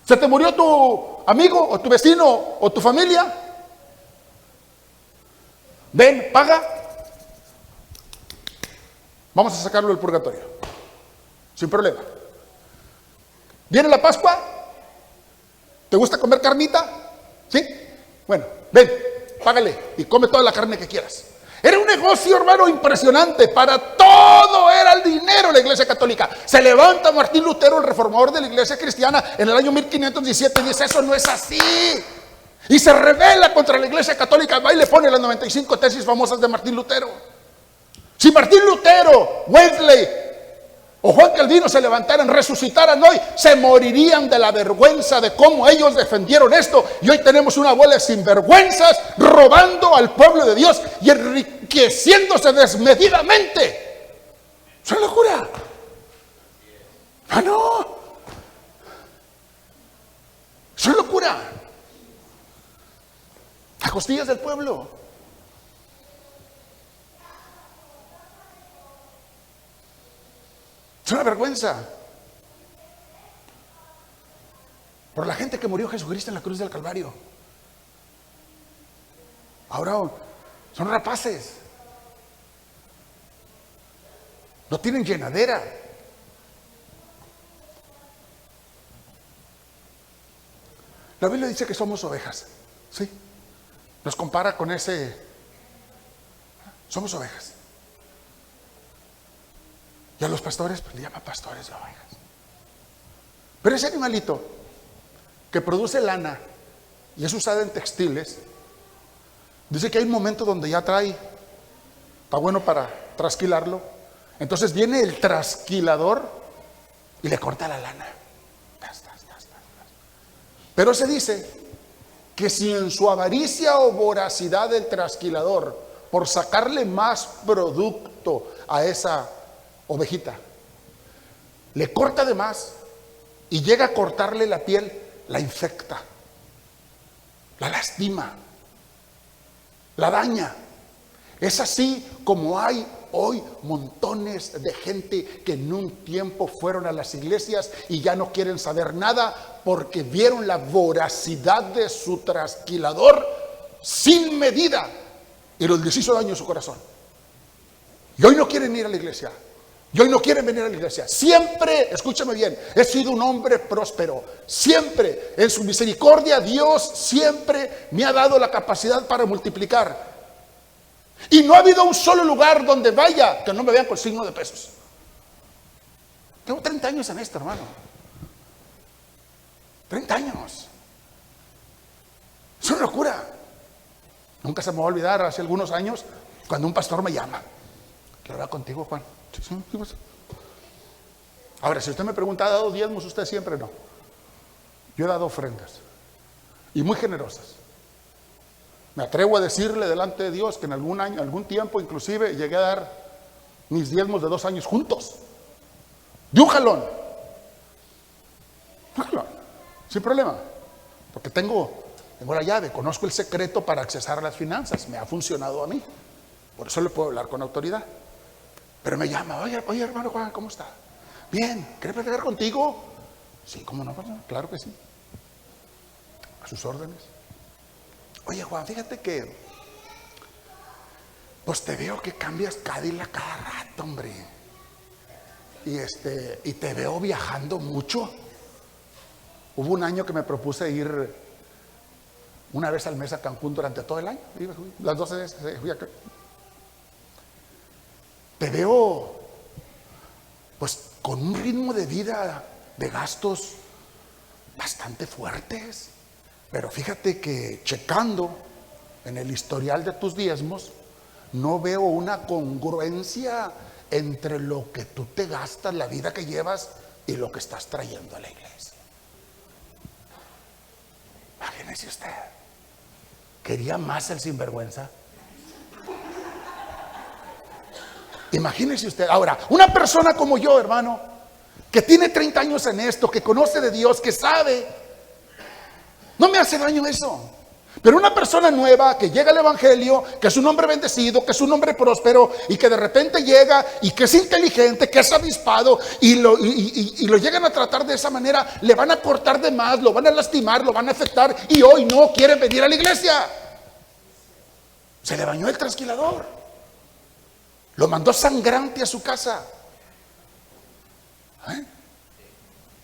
[SPEAKER 1] ¿Se te murió tu amigo o tu vecino o tu familia? Ven, paga. Vamos a sacarlo del purgatorio. Sin problema. ¿Viene la Pascua? ¿Te gusta comer carnita? ¿Sí? Bueno, ven, págale y come toda la carne que quieras. Era un negocio, hermano, impresionante. Para todo era el dinero la iglesia católica. Se levanta Martín Lutero, el reformador de la iglesia cristiana, en el año 1517 y dice: eso no es así. Y se rebela contra la iglesia católica. Va y le pone las 95 tesis famosas de Martín Lutero. Si Martín Lutero, Wesley o Juan Calvino se levantaran, resucitaran hoy, se morirían de la vergüenza de cómo ellos defendieron esto. Y hoy tenemos una bola de sinvergüenzas robando al pueblo de Dios y enriqueciéndose desmedidamente. Es una locura. No. Es una locura. A costillas del pueblo. Es una vergüenza. Por la gente que murió Jesucristo en la cruz del Calvario. Ahora son rapaces. No tienen llenadera. La Biblia dice que somos ovejas. ¿Sí? Nos compara con ese. Somos ovejas. Y a los pastores pues, le llaman pastores de ovejas. Pero ese animalito que produce lana y es usado en textiles, dice que hay un momento donde ya trae, está bueno para trasquilarlo. Entonces viene el trasquilador y le corta la lana. Pero se dice que si en su avaricia o voracidad del trasquilador, por sacarle más producto a esa ovejita, le corta de más y llega a cortarle la piel, la infecta, la lastima, la daña. Es así como hay hoy montones de gente que en un tiempo fueron a las iglesias y ya no quieren saber nada porque vieron la voracidad de su trasquilador sin medida y les hizo daño en su corazón. Y hoy no quieren ir a la iglesia. Y hoy no quieren venir a la iglesia. Siempre, escúchame bien, he sido un hombre próspero. Siempre, en su misericordia, Dios siempre me ha dado la capacidad para multiplicar. Y no ha habido un solo lugar donde vaya que no me vean con signo de pesos. Tengo 30 años en esto, hermano. 30 años. Es una locura. Nunca se me va a olvidar, hace algunos años, cuando un pastor me llama. Quiero hablar contigo, Juan. Sí, pues. Ahora, si usted me pregunta, ¿ha dado diezmos? Usted siempre no. Yo he dado ofrendas. Y muy generosas. Me atrevo a decirle delante de Dios que en algún año, algún tiempo inclusive, llegué a dar mis diezmos de 2 años juntos. De un jalón. Sin problema. Porque tengo la llave, conozco el secreto para accesar a las finanzas. Me ha funcionado a mí. Por eso le puedo hablar con autoridad. Pero me llama, oye hermano Juan, ¿cómo está? Bien, ¿quieres platicar contigo? Sí, ¿cómo no? Claro que sí. A sus órdenes. Oye Juan, fíjate que pues te veo que cambias Cadillac cada rato, hombre. Y te veo viajando mucho. Hubo un año que me propuse ir una vez al mes a Cancún durante todo el año. Las 12 veces fui acá. Te veo pues con un ritmo de vida, de gastos bastante fuertes. Pero fíjate que checando en el historial de tus diezmos, no veo una congruencia entre lo que tú te gastas, la vida que llevas y lo que estás trayendo a la iglesia. Imagínese usted, ¿quería más el sinvergüenza? Imagínese usted. Ahora, una persona como yo, hermano, que tiene 30 años en esto, que conoce de Dios, que sabe, no me hace daño eso. Pero una persona nueva que llega al evangelio, que es un hombre bendecido, que es un hombre próspero y que de repente llega y que es inteligente, que es avispado y lo llegan a tratar de esa manera, le van a cortar de más, lo van a lastimar, lo van a afectar y hoy no quiere venir a la iglesia. Se le bañó el trasquilador. Lo mandó sangrante a su casa.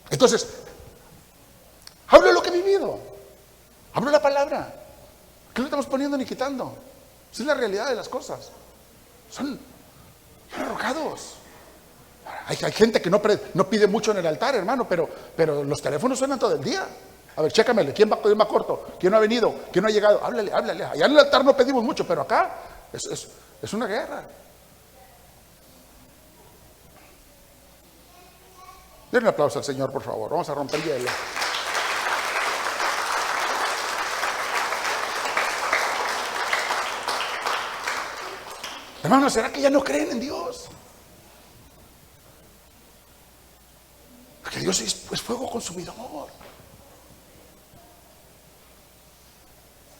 [SPEAKER 1] Entonces, hablo de lo que he vivido. Hablo la palabra. ¿Qué le estamos poniendo ni quitando? Esa es la realidad de las cosas. Son arrojados. Hay gente que no pide mucho en el altar, hermano, pero los teléfonos suenan todo el día. A ver, chécamele, ¿quién va a pedir más corto? ¿Quién no ha venido? ¿Quién no ha llegado? Háblale. Allá en el altar no pedimos mucho, pero acá es una guerra. Denle un aplauso al Señor, por favor. Vamos a romper hielo. Hermanos, ¿será que ya no creen en Dios? Porque Dios es fuego consumidor.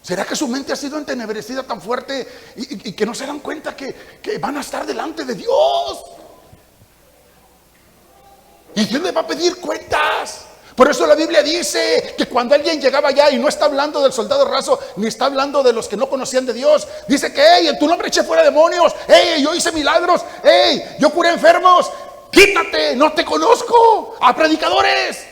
[SPEAKER 1] ¿Será que su mente ha sido entenebrecida tan fuerte y que no se dan cuenta que van a estar delante de Dios? Y Dios le va a pedir cuentas. Por eso la Biblia dice que cuando alguien llegaba allá, y no está hablando del soldado raso, ni está hablando de los que no conocían de Dios, dice que, hey, en tu nombre eché fuera demonios, hey, yo hice milagros, hey, yo curé enfermos, quítate, no te conozco. A predicadores,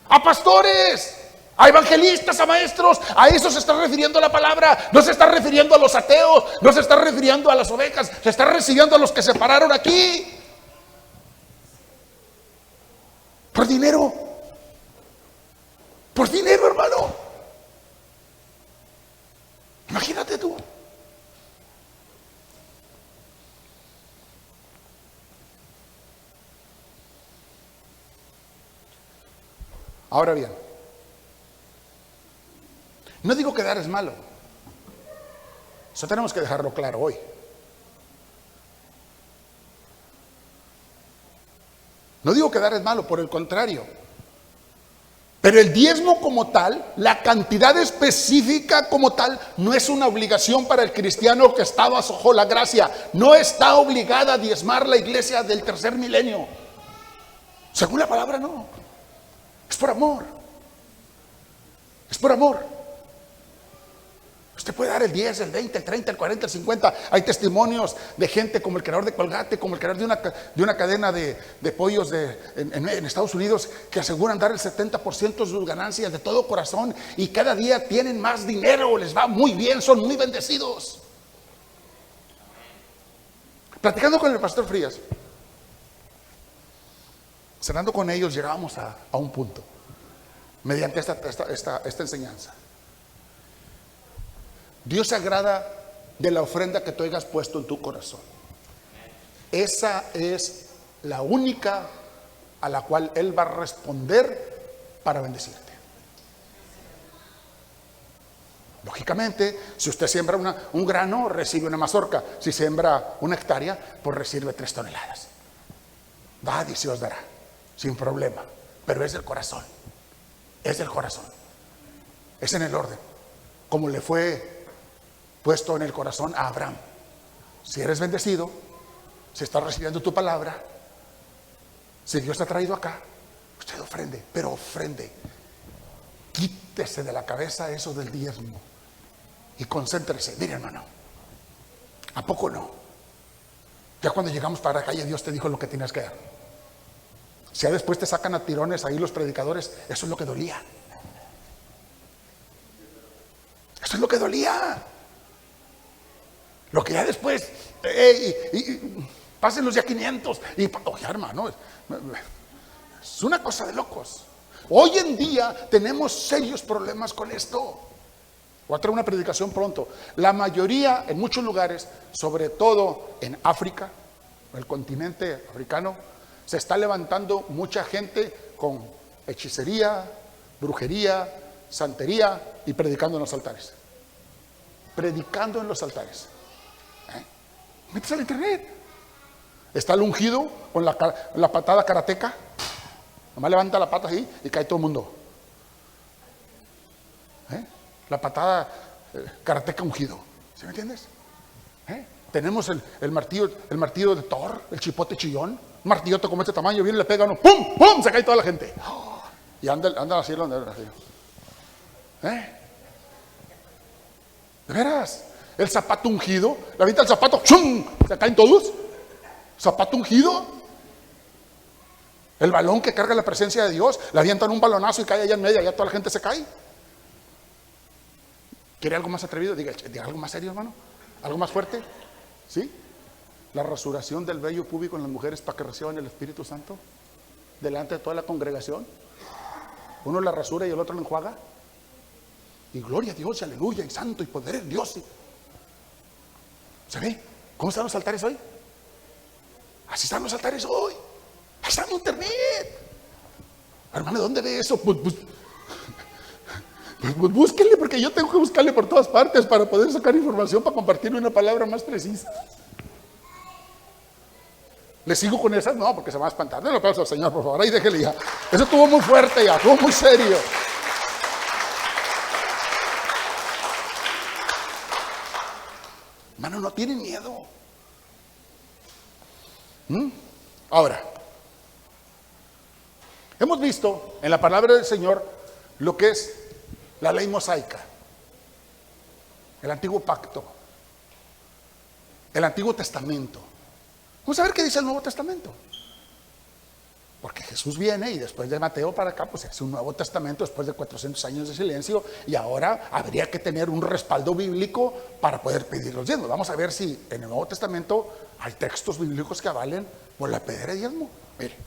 [SPEAKER 1] a pastores, a evangelistas, a maestros, a eso se está refiriendo la palabra. No se está refiriendo a los ateos, no se está refiriendo a las ovejas, se está refiriendo a los que se pararon aquí por dinero. Por dinero, hermano. Imagínate tú. Ahora bien, no digo que dar es malo. Eso tenemos que dejarlo claro hoy. No digo que dar es malo, por el contrario. Pero el diezmo como tal, la cantidad específica como tal, no es una obligación para el cristiano que está bajo la gracia. No está obligada a diezmar la iglesia del tercer milenio. Según la palabra, no. Es por amor. Es por amor. Usted puede dar el 10, el 20, el 30, el 40, el 50. Hay testimonios de gente como el creador de Colgate, como el creador de una cadena de pollos en Estados Unidos, que aseguran dar el 70% de sus ganancias de todo corazón, y cada día tienen más dinero, les va muy bien, son muy bendecidos. Platicando con el pastor Frías, cenando con ellos, llegábamos a un punto mediante esta enseñanza. Dios se agrada de la ofrenda que tú hayas puesto en tu corazón. Esa es la única a la cual Él va a responder para bendecirte. Lógicamente, si usted siembra un grano, recibe una mazorca. Si siembra una hectárea, pues recibe 3 toneladas. Va, y se os dará, sin problema. Pero es del corazón. Es del corazón. Es en el orden. Como le fue puesto en el corazón a Abraham. Si eres bendecido, si estás recibiendo tu palabra, si Dios te ha traído acá, usted ofrende, pero ofrende. Quítese de la cabeza eso del diezmo y concéntrese. Mire, hermano, ¿a poco no? Ya cuando llegamos para acá, ya Dios te dijo lo que tienes que dar. Si ya después te sacan a tirones ahí los predicadores, eso es lo que dolía. Eso es lo que dolía. Lo que ya después, pasen los ya 500 y, oye, hermano, es una cosa de locos. Hoy en día tenemos serios problemas con esto. Voy a traer una predicación pronto. La mayoría, en muchos lugares, sobre todo en África, el continente africano, se está levantando mucha gente con hechicería, brujería, santería y predicando en los altares. Predicando en los altares. Métese al internet. Está el ungido con la patada karateca. Nomás levanta la pata así y cae todo el mundo. La patada karateca ungido. ¿Sí me entiendes? Tenemos el martillo de Thor, el chipote chillón. Un martillote como este tamaño, viene y le pega uno, ¡pum! ¡Pum! Se cae toda la gente. Y anda así, ¿de veras? El zapato ungido, le avienta el zapato, ¡chum! Se caen todos. Zapato ungido. El balón que carga la presencia de Dios, le avientan un balonazo y cae allá en medio, allá toda la gente se cae. ¿Quiere algo más atrevido? Diga algo más serio, hermano. ¿Algo más fuerte? ¿Sí? La rasuración del vello púbico en las mujeres para que reciban el Espíritu Santo delante de toda la congregación. Uno la rasura y el otro la enjuaga. Y gloria a Dios, y aleluya, y santo, y poder en Dios. ¿Se ve? ¿Cómo están los altares hoy? Así están los altares hoy. Ahí está en internet. Hermano, ¿dónde ve eso? Pues búsquenle, porque yo tengo que buscarle por todas partes para poder sacar información, para compartir una palabra más precisa. ¿Le sigo con esas? No, porque se va a espantar. Denle aplauso al Señor, por favor. Ahí déjele ya. Eso estuvo muy fuerte ya, estuvo muy serio. Hermano, no tienen miedo. Ahora, Hemos visto en la palabra del Señor lo que es la ley mosaica, el antiguo pacto, el Antiguo Testamento. Vamos a ver qué dice el Nuevo Testamento. Porque Jesús viene y después de Mateo para acá, pues se hace un Nuevo Testamento después de 400 años de silencio, y ahora habría que tener un respaldo bíblico para poder pedir los diezmos. Vamos a ver si en el Nuevo Testamento hay textos bíblicos que avalen por la pedida de diezmo. Mire,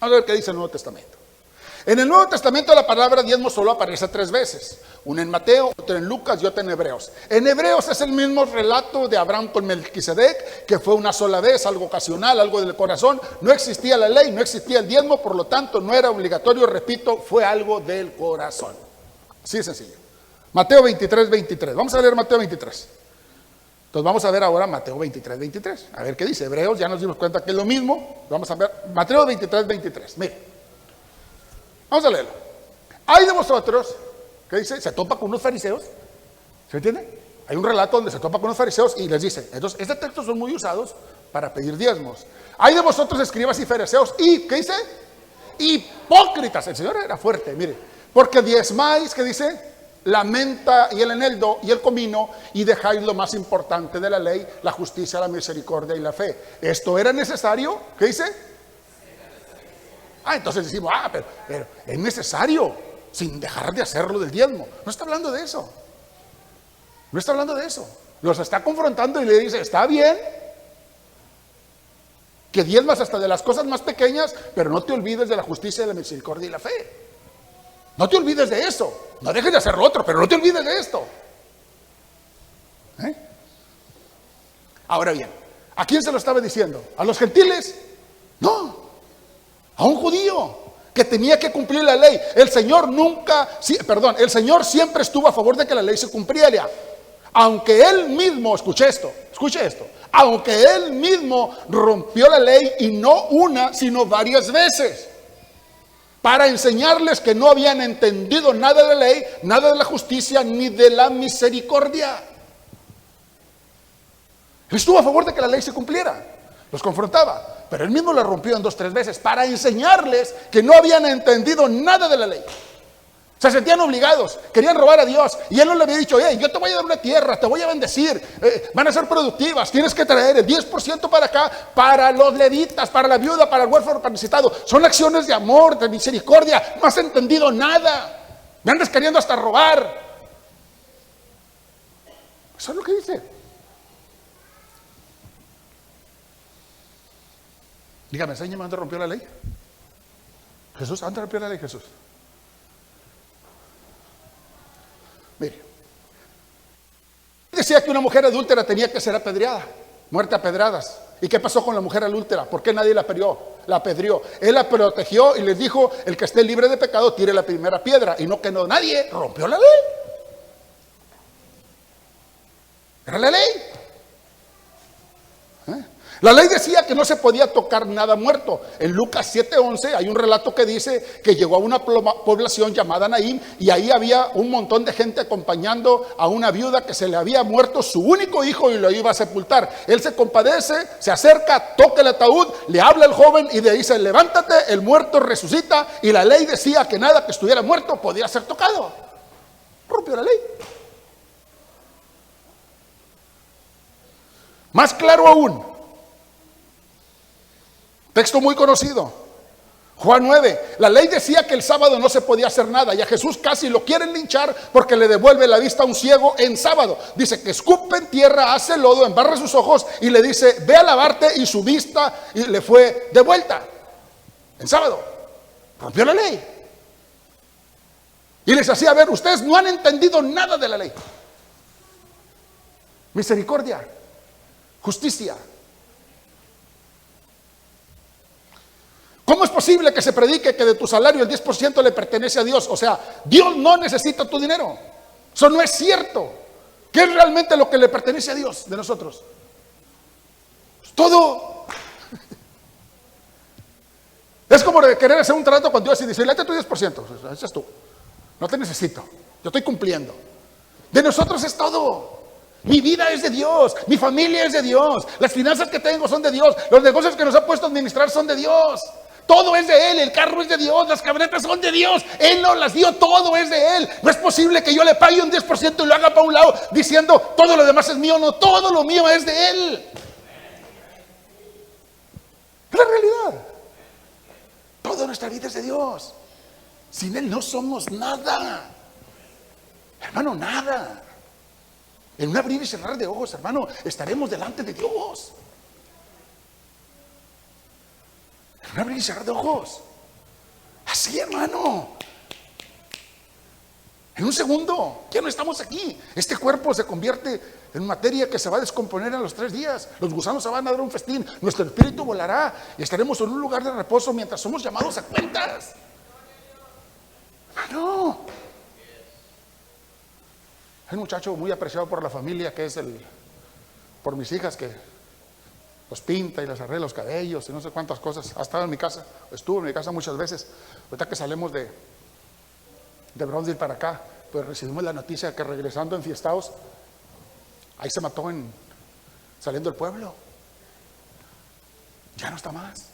[SPEAKER 1] vamos a ver qué dice el Nuevo Testamento. En el Nuevo Testamento la palabra diezmo solo aparece 3 veces. Una en Mateo, otra en Lucas y otra en Hebreos. En Hebreos es el mismo relato de Abraham con Melquisedec, que fue una sola vez, algo ocasional, algo del corazón. No existía la ley, no existía el diezmo, por lo tanto no era obligatorio, repito, fue algo del corazón. Así de sencillo. Mateo 23, 23. Vamos a leer Mateo 23. Entonces vamos a ver ahora Mateo 23, 23. A ver qué dice. Hebreos, ya nos dimos cuenta que es lo mismo. Vamos a ver Mateo 23, 23. Mire. Vamos a leerlo. Hay de vosotros, ¿qué dice? Se topa con unos fariseos. ¿Se entiende? Hay un relato donde se topa con unos fariseos y les dice, entonces, estos textos son muy usados para pedir diezmos. Hay de vosotros, escribas y fariseos, y, ¿qué dice? Hipócritas. El Señor era fuerte, mire. Porque diezmáis, ¿qué dice? La menta y el eneldo y el comino, y dejáis lo más importante de la ley, la justicia, la misericordia y la fe. ¿Esto era necesario? ¿Qué dice? Entonces decimos, pero es necesario, sin dejar de hacerlo del diezmo. No está hablando de eso. No está hablando de eso. Los está confrontando y le dice, está bien que diezmas hasta de las cosas más pequeñas, pero no te olvides de la justicia, de la misericordia y la fe. No te olvides de eso. No dejes de hacer lo otro, pero no te olvides de esto. Ahora bien, ¿a quién se lo estaba diciendo? ¿A los gentiles? No. A un judío que tenía que cumplir la ley. El Señor el Señor siempre estuvo a favor de que la ley se cumpliera. Aunque Él mismo, escuche esto, aunque Él mismo rompió la ley, y no una, sino varias veces, para enseñarles que no habían entendido nada de la ley, nada de la justicia, ni de la misericordia. Él estuvo a favor de que la ley se cumpliera. Los confrontaba. Pero él mismo la rompió en 2, 3 veces para enseñarles que no habían entendido nada de la ley. Se sentían obligados, querían robar a Dios. Y él no le había dicho, yo te voy a dar una tierra, te voy a bendecir, van a ser productivas, tienes que traer el 10% para acá, para los levitas, para la viuda, para el huérfano, para el necesitado. Son acciones de amor, de misericordia. No has entendido nada. Me andas queriendo hasta robar. Eso es lo que dice. Dígame, enséñame dónde rompió la ley. Jesús, ¿dónde rompió la ley Jesús? Mire, decía que una mujer adúltera tenía que ser apedreada, muerte a pedradas. ¿Y qué pasó con la mujer adúltera? ¿Por qué nadie la apedreó? Él la protegió y les dijo, el que esté libre de pecado tire la primera piedra. Y nadie rompió la ley. Era la ley. La ley decía que no se podía tocar nada muerto. En Lucas 7:11 hay un relato que dice que llegó a una población llamada Naín, y ahí había un montón de gente acompañando a una viuda que se le había muerto su único hijo y lo iba a sepultar. Él se compadece, se acerca, toca el ataúd, le habla al joven y le dice, levántate, el muerto resucita. Y la ley decía que nada que estuviera muerto podía ser tocado. Rompió la ley. Más claro aún, texto muy conocido, Juan 9. La ley decía que el sábado no se podía hacer nada, y a Jesús casi lo quieren linchar porque le devuelve la vista a un ciego en sábado. Dice que escupe en tierra, hace lodo, embarra sus ojos y le dice, ve a lavarte, y su vista le fue de vuelta en sábado. Rompió la ley. Y les hacía ver, ustedes no han entendido nada de la ley. Misericordia, justicia. ¿Cómo es posible que se predique que de tu salario el 10% le pertenece a Dios? O sea, Dios no necesita tu dinero. Eso no es cierto. ¿Qué es realmente lo que le pertenece a Dios de nosotros? Todo. Es como de querer hacer un trato con Dios y decirle, date tu 10%. Ese es tú. No te necesito. Yo estoy cumpliendo. De nosotros es todo. Mi vida es de Dios, mi familia es de Dios, las finanzas que tengo son de Dios, los negocios que nos ha puesto a administrar son de Dios. Todo es de Él, el carro es de Dios, las camionetas son de Dios, Él nos las dio, todo es de Él. No es posible que yo le pague un 10% y lo haga para un lado diciendo todo lo demás es mío. No, todo lo mío es de Él. Es la realidad. Toda nuestra vida es de Dios. Sin Él no somos nada. Hermano, nada. En un abrir y cerrar de ojos, hermano, estaremos delante de Dios. En un abrir y cerrar de ojos. Así, hermano. En un segundo, ya no estamos aquí. Este cuerpo se convierte en materia que se va a descomponer en los 3 días. Los gusanos se van a dar un festín. Nuestro espíritu volará y estaremos en un lugar de reposo mientras somos llamados a cuentas. Hermano. Hay un muchacho muy apreciado por la familia que es por mis hijas, que los pinta y les arregla los cabellos y no sé cuántas cosas. Ha estado en mi casa, estuvo en mi casa muchas veces. Ahorita que salimos de Brownsville para acá, pues recibimos la noticia que regresando enfiestados, ahí se mató saliendo del pueblo. Ya no está más.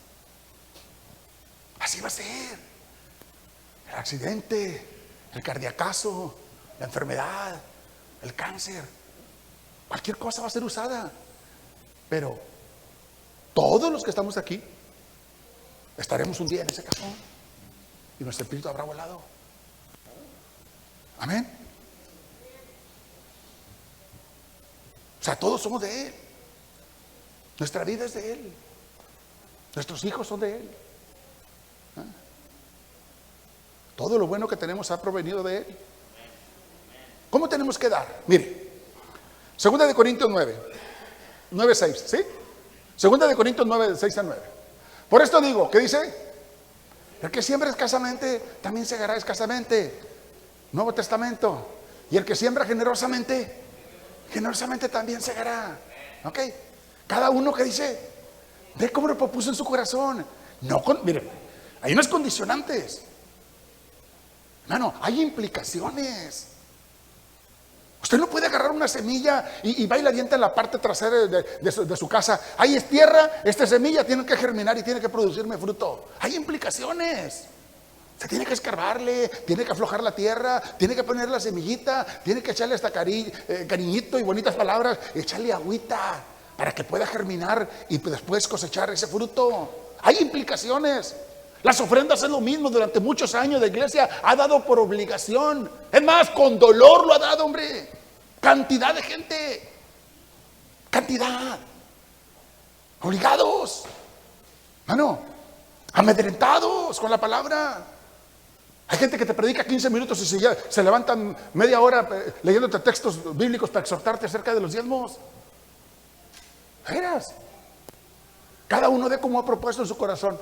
[SPEAKER 1] Así va a ser. El accidente, el cardiacazo, la enfermedad, el cáncer, cualquier cosa va a ser usada. Pero todos los que estamos aquí estaremos un día en ese cajón y nuestro espíritu habrá volado. Amén. O sea, todos somos de Él. Nuestra vida es de Él. Nuestros hijos son de Él. Todo lo bueno que tenemos ha provenido de Él. ¿Cómo tenemos que dar? Mire, 2 de Corintios 9:6, ¿sí? 2 de Corintios 9:6-9. Por esto digo, ¿qué dice? El que siembra escasamente, también segará escasamente. Nuevo Testamento. Y el que siembra generosamente, generosamente también segará. ¿Ok? Cada uno que dice, ve cómo lo propuso en su corazón. Mire, hay unos condicionantes. Hermano, hay implicaciones. Usted no puede agarrar una semilla y va y la avienta en la parte trasera de su casa. Ahí es tierra, esta semilla tiene que germinar y tiene que producirme fruto. Hay implicaciones. Se tiene que escarbarle, tiene que aflojar la tierra, tiene que poner la semillita, tiene que echarle hasta cariñito y bonitas palabras, echarle agüita para que pueda germinar y después cosechar ese fruto. Hay implicaciones. Las ofrendas es lo mismo. Durante muchos años la iglesia ha dado por obligación. Es más, con dolor lo ha dado, hombre. Cantidad de gente. Cantidad. Obligados. Mano, amedrentados con la palabra. Hay gente que te predica 15 minutos y se levantan media hora leyéndote textos bíblicos para exhortarte acerca de los diezmos. ¿Veras? Cada uno de cómo ha propuesto en su corazón.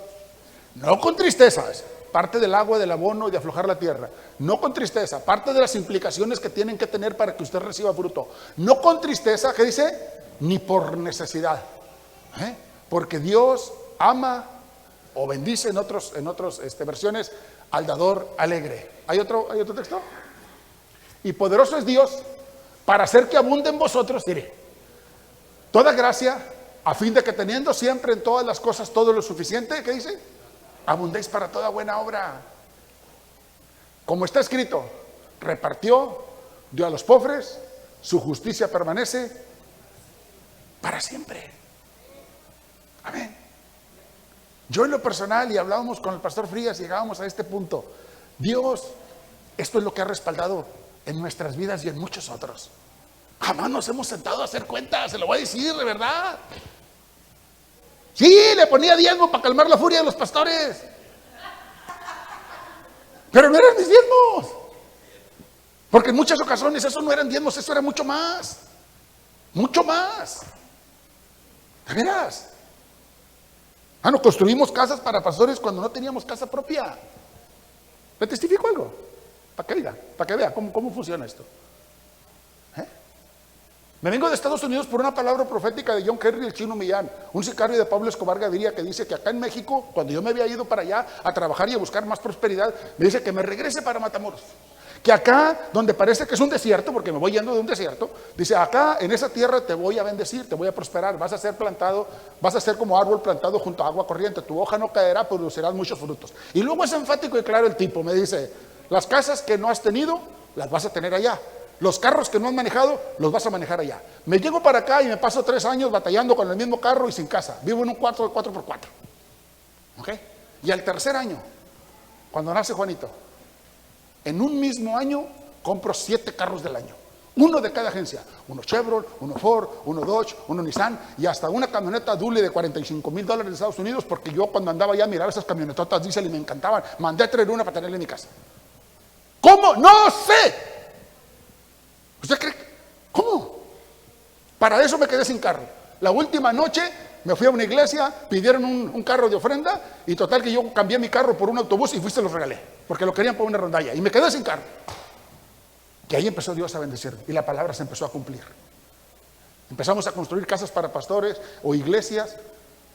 [SPEAKER 1] No con tristezas, parte del agua, del abono y de aflojar la tierra. No con tristeza, parte de las implicaciones que tienen que tener para que usted reciba fruto. No con tristeza, ¿qué dice? Ni por necesidad. Porque Dios ama o bendice en otras versiones al dador alegre. ¿Hay otro texto? Y poderoso es Dios para hacer que abunde en vosotros, mire, toda gracia, a fin de que teniendo siempre en todas las cosas todo lo suficiente, ¿qué dice? Abundéis para toda buena obra. Como está escrito, repartió, dio a los pobres, su justicia permanece para siempre. Amén. Yo en lo personal, y hablábamos con el pastor Frías, llegábamos a este punto. Dios, esto es lo que ha respaldado en nuestras vidas y en muchos otros. Jamás nos hemos sentado a hacer cuentas, se lo voy a decir de verdad. Sí, le ponía diezmo para calmar la furia de los pastores. Pero no eran mis diezmos. Porque en muchas ocasiones eso no eran diezmos, eso era mucho más. Mucho más. ¿De veras? No construimos casas para pastores cuando no teníamos casa propia. ¿Le testifico algo? Para que vea cómo funciona esto. Me vengo de Estados Unidos por una palabra profética de John Henry, el Chino Millán, un sicario de Pablo Escobar Gaviria, que dice que acá en México, cuando yo me había ido para allá a trabajar y a buscar más prosperidad, me dice que me regrese para Matamoros. Que acá, donde parece que es un desierto, porque me voy yendo de un desierto, dice, acá en esa tierra te voy a bendecir, te voy a prosperar, vas a ser plantado, vas a ser como árbol plantado junto a agua corriente, tu hoja no caerá, producirás muchos frutos. Y luego es enfático y claro el tipo, me dice, las casas que no has tenido, las vas a tener allá. Los carros que no has manejado, los vas a manejar allá. Me llego para acá y me paso 3 años batallando con el mismo carro y sin casa. Vivo en un cuarto de 4x4. ¿Ok? Y al tercer año, cuando nace Juanito, en un mismo año compro 7 carros del año. Uno de cada agencia. Uno Chevrolet, uno Ford, uno Dodge, uno Nissan y hasta una camioneta Dule de $45,000 de Estados Unidos, porque yo cuando andaba allá miraba esas camionetotas diésel y me encantaban. Mandé a traer una para tenerla en mi casa. ¿Cómo? No sé. ¿Usted cree? ¿Cómo? Para eso me quedé sin carro. La última noche me fui a una iglesia, pidieron un carro de ofrenda y total que yo cambié mi carro por un autobús y se los regalé, porque lo querían por una rondalla y me quedé sin carro. Y ahí empezó Dios a bendecirme y la palabra se empezó a cumplir. Empezamos a construir casas para pastores o iglesias,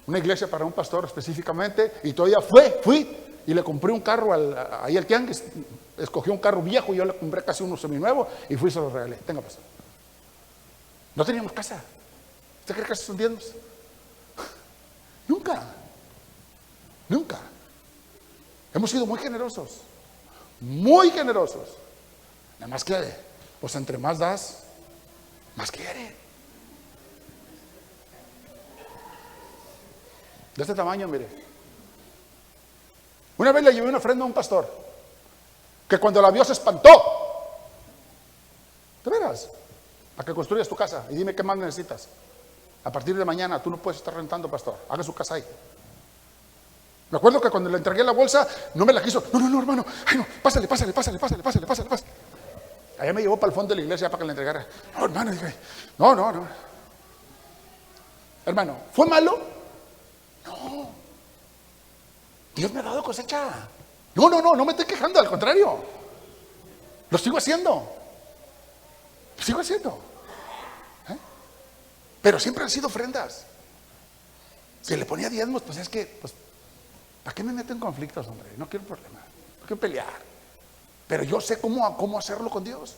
[SPEAKER 1] una iglesia para un pastor específicamente, y todavía fui y le compré un carro ahí al tianguis. Escogí un carro viejo y yo le compré casi uno seminuevo y fui y se lo regalé. Tenga, pastor. No teníamos casa. ¿Usted cree que esos son diezmos? Nunca. Nunca. Hemos sido muy generosos. Muy generosos. Nada más que, pues entre más das, más quiere. De este tamaño, mire. Una vez le llevé una ofrenda a un pastor, que cuando la vio se espantó. ¿De veras? Para que construyas tu casa y dime qué más necesitas. A partir de mañana tú no puedes estar rentando, pastor. Haga su casa ahí. Me acuerdo que cuando le entregué la bolsa, no me la quiso. No, hermano. Ay, no, pásale. Allá me llevó para el fondo de la iglesia para que le entregara. No, hermano, dije, no. Hermano, ¿fue malo? No. Dios me ha dado cosecha. No me estoy quejando, al contrario. Lo sigo haciendo. ¿Eh? Pero siempre han sido ofrendas. Si le ponía diezmos, pues es que, pues, ¿para qué me meto en conflictos, hombre? No quiero problemas, no quiero pelear. Pero yo sé cómo hacerlo con Dios.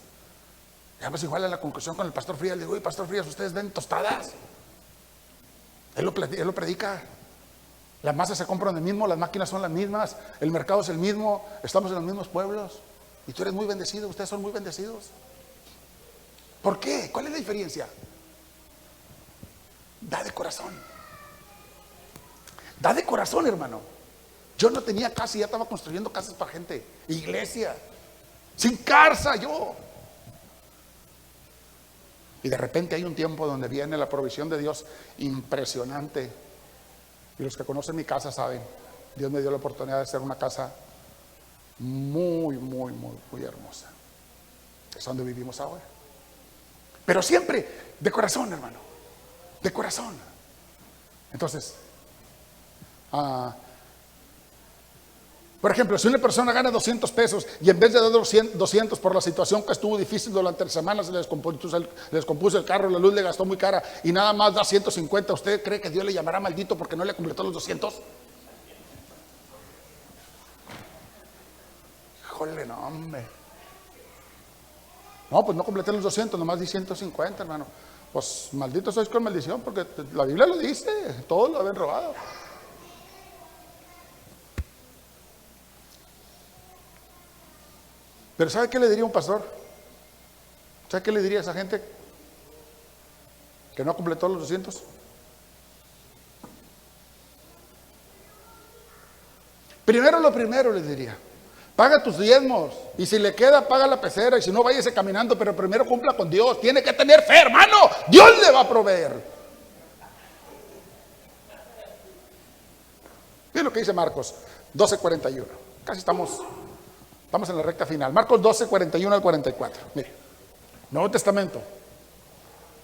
[SPEAKER 1] Ya pues igual a la conclusión con el pastor Frías, le digo, oye, pastor Frías, ¿ustedes ven tostadas? Él lo predica. Las masas se compran de mismo, las máquinas son las mismas, el mercado es el mismo, estamos en los mismos pueblos. Y tú eres muy bendecido, ustedes son muy bendecidos. ¿Por qué? ¿Cuál es la diferencia? Da de corazón. Da de corazón, hermano. Yo no tenía casa y ya estaba construyendo casas para gente, iglesia, sin casa yo. Y de repente hay un tiempo donde viene la provisión de Dios impresionante. Y los que conocen mi casa saben, Dios me dio la oportunidad de hacer una casa muy hermosa. Es donde vivimos ahora. Pero siempre de corazón, hermano. De corazón. Entonces, por ejemplo, si una persona gana 200 pesos y en vez de dar 200 por la situación que estuvo difícil durante la semana, se le descompuso el carro, la luz le gastó muy cara y nada más da 150, ¿usted cree que Dios le llamará maldito porque no le completó los 200? Híjole, no, hombre. No, pues no completé los 200, nomás di 150, hermano. Pues maldito sois con maldición, porque la Biblia lo dice, todos lo habían robado. Pero ¿sabe qué le diría un pastor? ¿Sabe qué le diría a esa gente que no completó los 200? Primero lo primero les diría, paga tus diezmos y si le queda paga la pecera y si no váyase caminando, pero primero cumpla con Dios. Tiene que tener fe, hermano, Dios le va a proveer. Miren lo que dice Marcos 12:41. Casi estamos en la recta final. Marcos 12:41 al 44. Mire, Nuevo Testamento,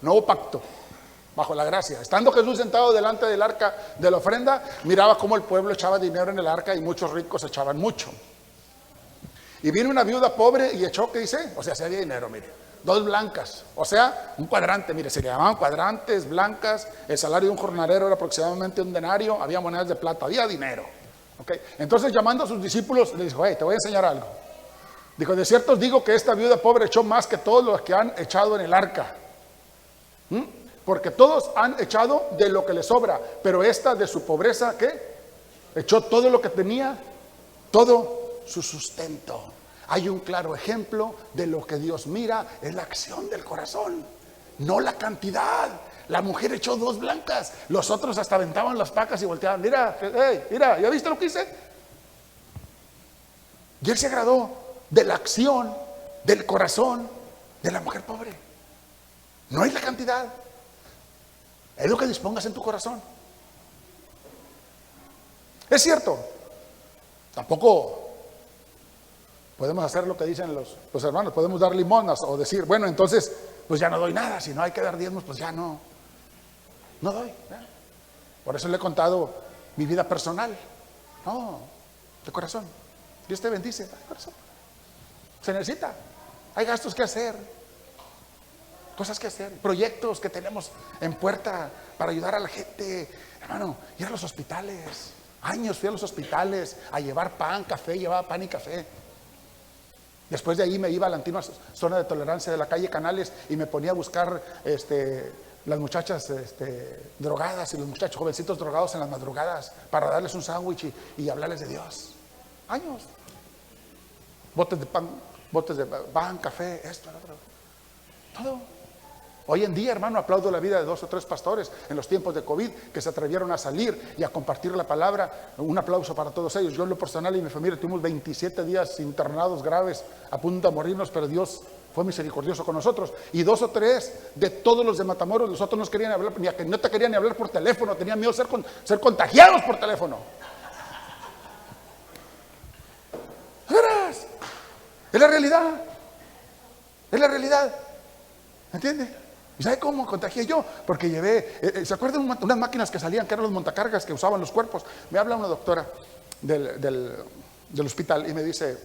[SPEAKER 1] Nuevo Pacto, bajo la gracia. Estando Jesús sentado delante del arca de la ofrenda, miraba cómo el pueblo echaba dinero en el arca y muchos ricos echaban mucho. Y vino una viuda pobre y echó, ¿qué dice? O sea, se había dinero, mire. 2 blancas, o sea, un cuadrante. Mire, se le llamaban cuadrantes, blancas. El salario de un jornalero era aproximadamente 1 denario. Había monedas de plata, había dinero. ¿Okay? Entonces, llamando a sus discípulos, les dijo: hey, te voy a enseñar algo. Dijo: de cierto os digo que esta viuda pobre echó más que todos los que han echado en el arca. Porque todos han echado de lo que les sobra, pero esta de su pobreza, ¿qué? Echó todo lo que tenía, todo su sustento. Hay un claro ejemplo de lo que Dios mira, es la acción del corazón, no la cantidad. La mujer echó 2 blancas, los otros hasta aventaban las pacas y volteaban: mira, hey, mira, ¿ya viste lo que hice? Y él se agradó de la acción, del corazón de la mujer pobre. No es la cantidad, es lo que dispongas en tu corazón. Es cierto, tampoco podemos hacer lo que dicen los hermanos, podemos dar limonas o decir: bueno, entonces pues ya no doy nada, si no hay que dar diezmos, pues ya no doy. Por eso le he contado mi vida personal. No, de corazón. Dios te bendice, de corazón. Se necesita, hay gastos que hacer, cosas que hacer, proyectos que tenemos en puerta para ayudar a la gente. Hermano, ir a los hospitales. Años fui a los hospitales a llevar pan, café, llevaba pan y café. Después de ahí me iba a la antigua zona de tolerancia de la calle Canales y me ponía a buscar las muchachas drogadas y los muchachos jovencitos drogados en las madrugadas para darles un sándwich y hablarles de Dios. Años. Botes de pan, café, esto, lo otro. Todo. Hoy en día, hermano, aplaudo la vida de 2 o 3 pastores en los tiempos de COVID que se atrevieron a salir y a compartir la palabra. Un aplauso para todos ellos. Yo en lo personal y mi familia tuvimos 27 días internados graves, a punto de morirnos, pero Dios fue misericordioso con nosotros. Y 2 o 3 de todos los de Matamoros, los otros no querían hablar, no te querían ni hablar por teléfono, tenían miedo de ser contagiados por teléfono. ¿Verás? Es la realidad. Es la realidad. ¿Entiende? ¿Y sabe cómo contagié yo? Porque llevé, ¿se acuerdan unas máquinas que salían, que eran los montacargas que usaban los cuerpos? Me habla una doctora del hospital y me dice: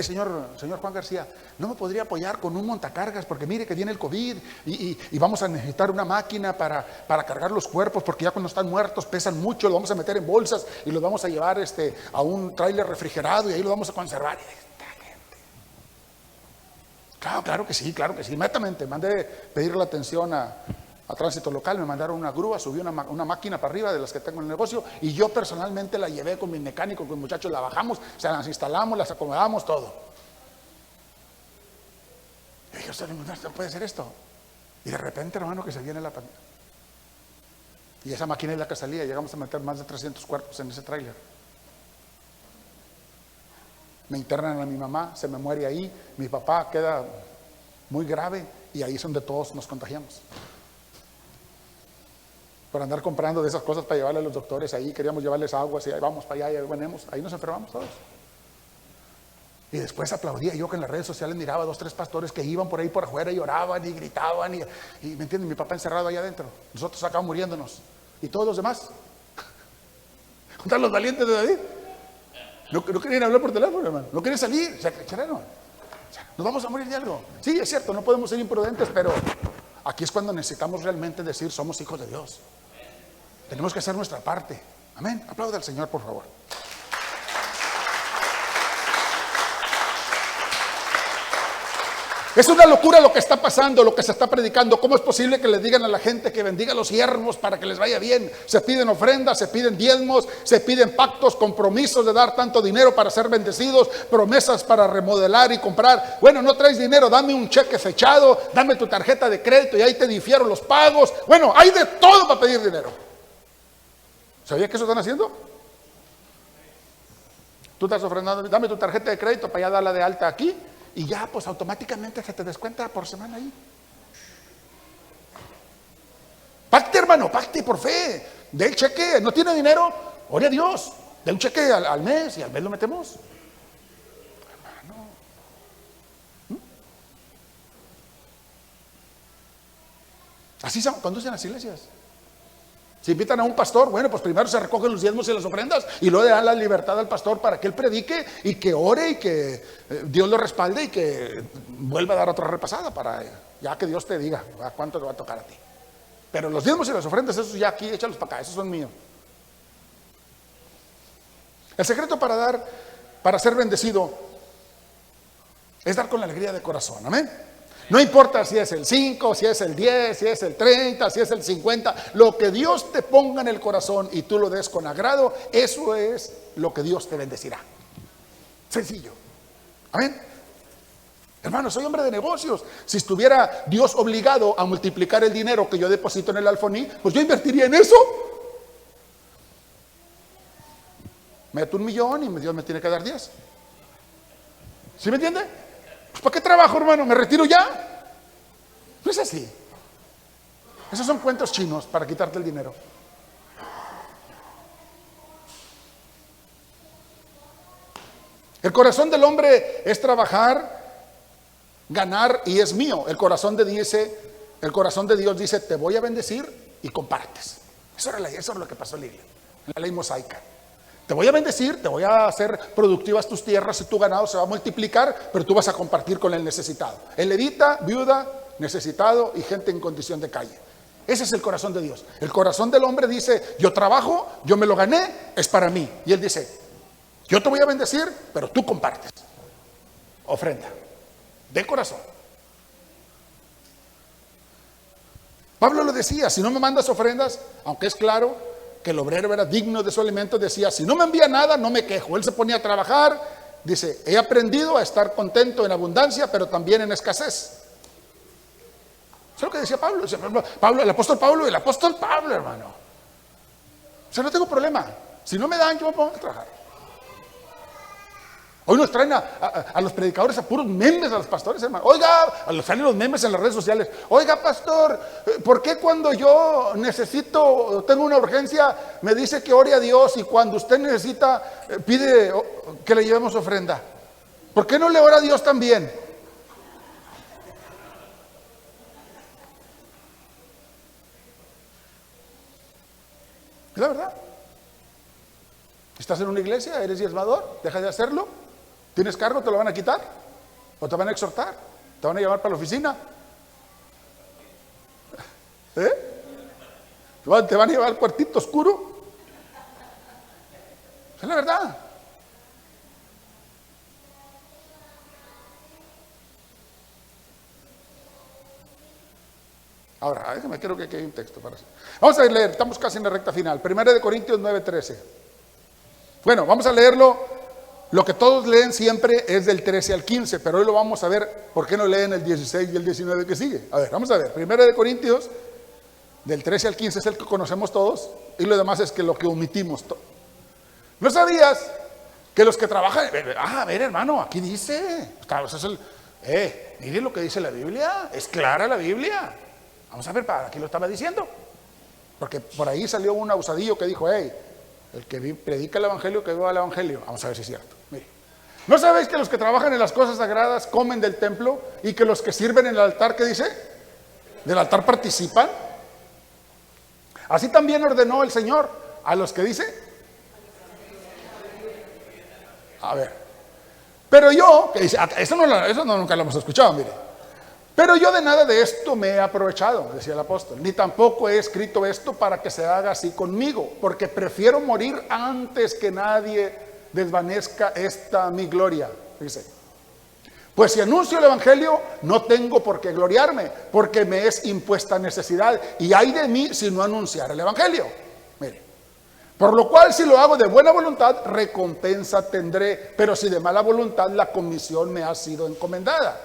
[SPEAKER 1] señor Juan García, ¿no me podría apoyar con un montacargas? Porque mire que viene el COVID y vamos a necesitar una máquina para cargar los cuerpos, porque ya cuando están muertos pesan mucho, los vamos a meter en bolsas y los vamos a llevar a un tráiler refrigerado y ahí los vamos a conservar. Claro que sí, inmediatamente mandé pedir la atención a tránsito local, me mandaron una grúa, subí una máquina para arriba de las que tengo en el negocio y yo personalmente la llevé con mi mecánico, con mis muchachos, la bajamos, se las instalamos, las acomodamos, todo. Y dije: usted no puede hacer esto. Y de repente, hermano, que se viene la pandemia. Y esa máquina es la que salía, llegamos a meter más de 300 cuerpos en ese tráiler. Me internan a mi mamá, se me muere ahí, mi papá queda muy grave y ahí es donde todos nos contagiamos. Por andar comprando de esas cosas para llevarle a los doctores, ahí queríamos llevarles aguas y ahí vamos para allá y ahí venimos, ahí nos enfermamos todos. Y después aplaudía yo que en las redes sociales miraba 2 o 3 pastores que iban por ahí por afuera y oraban y gritaban y ¿me entienden? Mi papá encerrado allá adentro, nosotros acá muriéndonos y todos los demás, contar los valientes de David. No querían hablar por teléfono, hermano. No querían salir. Se echaron. Nos vamos a morir de algo. Sí, es cierto, no podemos ser imprudentes, pero aquí es cuando necesitamos realmente decir: somos hijos de Dios. Tenemos que hacer nuestra parte. Amén. Aplauda al Señor, por favor. Es una locura lo que está pasando, lo que se está predicando. ¿Cómo es posible que le digan a la gente que bendiga a los siervos para que les vaya bien? Se piden ofrendas, se piden diezmos, se piden pactos, compromisos de dar tanto dinero para ser bendecidos, promesas para remodelar y comprar. Bueno, no traes dinero, dame un cheque fechado, dame tu tarjeta de crédito y ahí te difiero los pagos. Bueno, hay de todo para pedir dinero. ¿Sabía que eso están haciendo? Tú estás ofrendando, dame tu tarjeta de crédito para ya darla de alta aquí. Y ya, pues automáticamente se te descuenta por semana ahí. Pacte, hermano, pacte por fe. De el cheque, no tiene dinero, ore a Dios. De un cheque al mes y al mes lo metemos. Hermano. Así se conducen las iglesias. Si invitan a un pastor, bueno, pues primero se recogen los diezmos y las ofrendas y luego le dan la libertad al pastor para que él predique y que ore y que Dios lo respalde y que vuelva a dar otra repasada para ya que Dios te diga a cuánto te va a tocar a ti. Pero los diezmos y las ofrendas, esos ya aquí, échalos para acá, esos son míos. El secreto para ser bendecido, es dar con la alegría de corazón, amén. No importa si es el 5, si es el 10, si es el 30, si es el 50, lo que Dios te ponga en el corazón y tú lo des con agrado, eso es lo que Dios te bendecirá. Sencillo, amén. Hermano, soy hombre de negocios. Si estuviera Dios obligado a multiplicar el dinero que yo deposito en el alfoní, pues yo invertiría en eso. Meto 1 millón y Dios me tiene que dar 10. ¿Sí me entiende? Pues ¿para qué trabajo, hermano? ¿Me retiro ya? No es así. Esos son cuentos chinos para quitarte el dinero. El corazón del hombre es trabajar, ganar y es mío. El corazón de Dios dice, te voy a bendecir y compartes. Eso es lo que pasó en la iglesia, en la ley mosaica. Te voy a bendecir, te voy a hacer productivas tus tierras y tu ganado se va a multiplicar, pero tú vas a compartir con el necesitado. El levita, viuda, necesitado y gente en condición de calle. Ese es el corazón de Dios. El corazón del hombre dice, yo trabajo, yo me lo gané, es para mí. Y él dice, yo te voy a bendecir, pero tú compartes. Ofrenda, de corazón. Pablo lo decía, si no me mandas ofrendas, aunque es claro que el obrero era digno de su alimento, decía, si no me envía nada, no me quejo. Él se ponía a trabajar, dice, he aprendido a estar contento en abundancia, pero también en escasez. Eso es lo que decía Pablo. El apóstol Pablo, hermano. O sea, no tengo problema. Si no me dan, yo me pongo a trabajar. Hoy nos traen a los predicadores a puros memes a los pastores, hermano. Oiga, salen los memes en las redes sociales. Oiga, pastor, ¿por qué cuando yo tengo una urgencia, me dice que ore a Dios y cuando usted necesita, pide que le llevemos ofrenda? ¿Por qué no le ora a Dios también? Es la verdad. ¿Estás en una iglesia? ¿Eres diezmador? ¿Deja de hacerlo? ¿Tienes cargo? ¿Te lo van a quitar? ¿O te van a exhortar? ¿Te van a llevar para la oficina? ¿Te van a llevar al cuartito oscuro? Es la verdad. Ahora, déjame, creo que aquí hay un texto para eso. Vamos a leer, estamos casi en la recta final. 1 Corintios 9:13. Bueno, vamos a leerlo. Lo que todos leen siempre es del 13 al 15, pero hoy lo vamos a ver. ¿Por qué no leen el 16 y el 19 que sigue? A ver, vamos a ver. 1 Corintios, del 13 al 15 es el que conocemos todos, y lo demás es que lo que omitimos. ¿No sabías que los que trabajan... a ver, hermano, aquí dice... miren lo que dice la Biblia, es clara la Biblia. Vamos a ver, para aquí lo estaba diciendo. Porque por ahí salió un abusadillo que dijo, el que predica el evangelio, que viva el evangelio. Vamos a ver si es cierto. Mire, ¿no sabéis que los que trabajan en las cosas sagradas comen del templo y que los que sirven en el altar, ¿qué dice? Del altar participan. Así también ordenó el Señor a los que dice. A ver. Pero yo, que dice, eso nunca lo hemos escuchado, mire. Pero yo de nada de esto me he aprovechado, decía el apóstol, ni tampoco he escrito esto para que se haga así conmigo, porque prefiero morir antes que nadie desvanezca esta mi gloria. Dice, pues si anuncio el evangelio, no tengo por qué gloriarme, porque me es impuesta necesidad, y ay de mí si no anunciar el evangelio. Mire, por lo cual si lo hago de buena voluntad, recompensa tendré, pero si de mala voluntad, la comisión me ha sido encomendada.